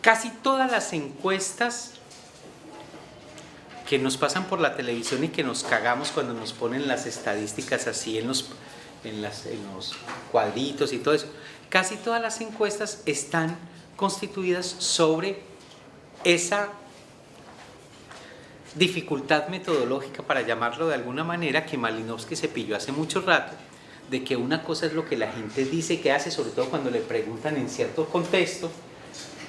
casi todas las encuestas que nos pasan por la televisión y que nos cagamos cuando nos ponen las estadísticas así en los cuadritos y todo eso, casi todas las encuestas están constituidas sobre esa dificultad metodológica, para llamarlo de alguna manera, que Malinowski se pilló hace mucho rato, de que una cosa es lo que la gente dice que hace, sobre todo cuando le preguntan en cierto contexto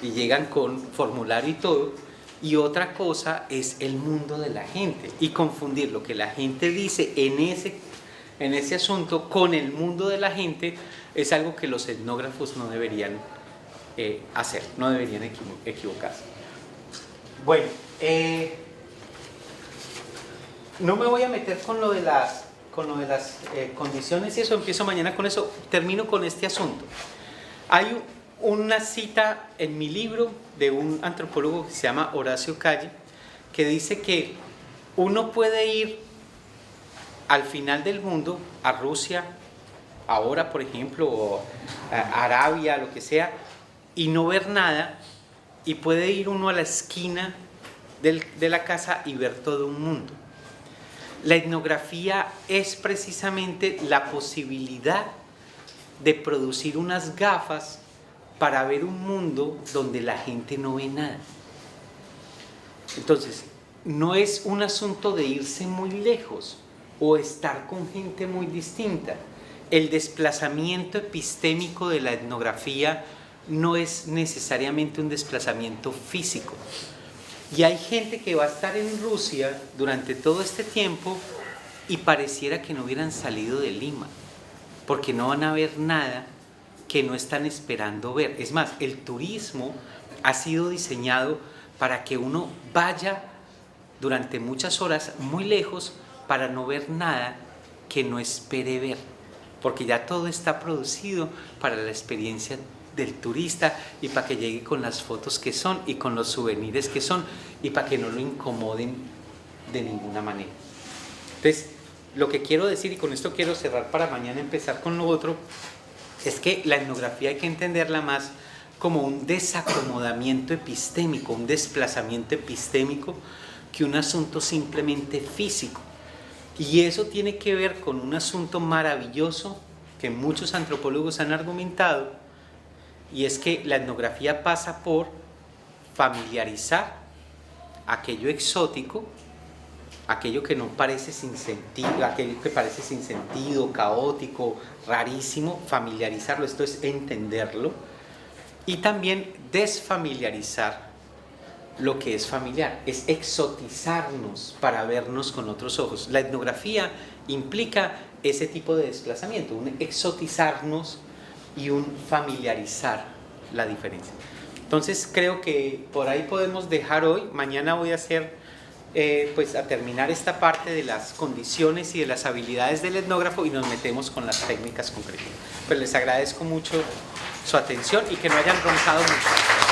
y llegan con formulario y todo, y otra cosa es el mundo de la gente, y confundir lo que la gente dice en ese asunto con el mundo de la gente es algo que los etnógrafos no deberían hacer, no deberían equivocarse. Bueno, no me voy a meter con lo de las condiciones y eso, empiezo mañana con eso, termino con este asunto. Hay una cita en mi libro de un antropólogo que se llama Horacio Calle, que dice que uno puede ir al final del mundo, a Rusia, ahora por ejemplo, o a Arabia, lo que sea, y no ver nada, y puede ir uno a la esquina de la casa y ver todo un mundo. La etnografía es precisamente la posibilidad de producir unas gafas para ver un mundo donde la gente no ve nada. Entonces, no es un asunto de irse muy lejos o estar con gente muy distinta. El desplazamiento epistémico de la etnografía no es necesariamente un desplazamiento físico. Y hay gente que va a estar en Rusia durante todo este tiempo y pareciera que no hubieran salido de Lima, porque no van a ver nada que no están esperando ver. Es más, el turismo ha sido diseñado para que uno vaya durante muchas horas muy lejos para no ver nada que no espere ver, porque ya todo está producido para la experiencia del turista y para que llegue con las fotos que son y con los souvenirs que son y para que no lo incomoden de ninguna manera. Entonces, lo que quiero decir, y con esto quiero cerrar para mañana empezar con lo otro, es que la etnografía hay que entenderla más como un desacomodamiento epistémico, un desplazamiento epistémico, que un asunto simplemente físico. Y eso tiene que ver con un asunto maravilloso que muchos antropólogos han argumentado, y es que la etnografía pasa por familiarizar aquello exótico, aquello que no parece sin sentido, aquello que parece sin sentido, caótico, rarísimo, familiarizarlo, esto es entenderlo, y también desfamiliarizar lo que es familiar, es exotizarnos para vernos con otros ojos. La etnografía implica ese tipo de desplazamiento, un exotizarnos y un familiarizar la diferencia. Entonces creo que por ahí podemos dejar hoy. Mañana voy a hacer, pues a terminar esta parte de las condiciones y de las habilidades del etnógrafo y nos metemos con las técnicas concretas. Pues les agradezco mucho su atención y que no hayan roncado mucho.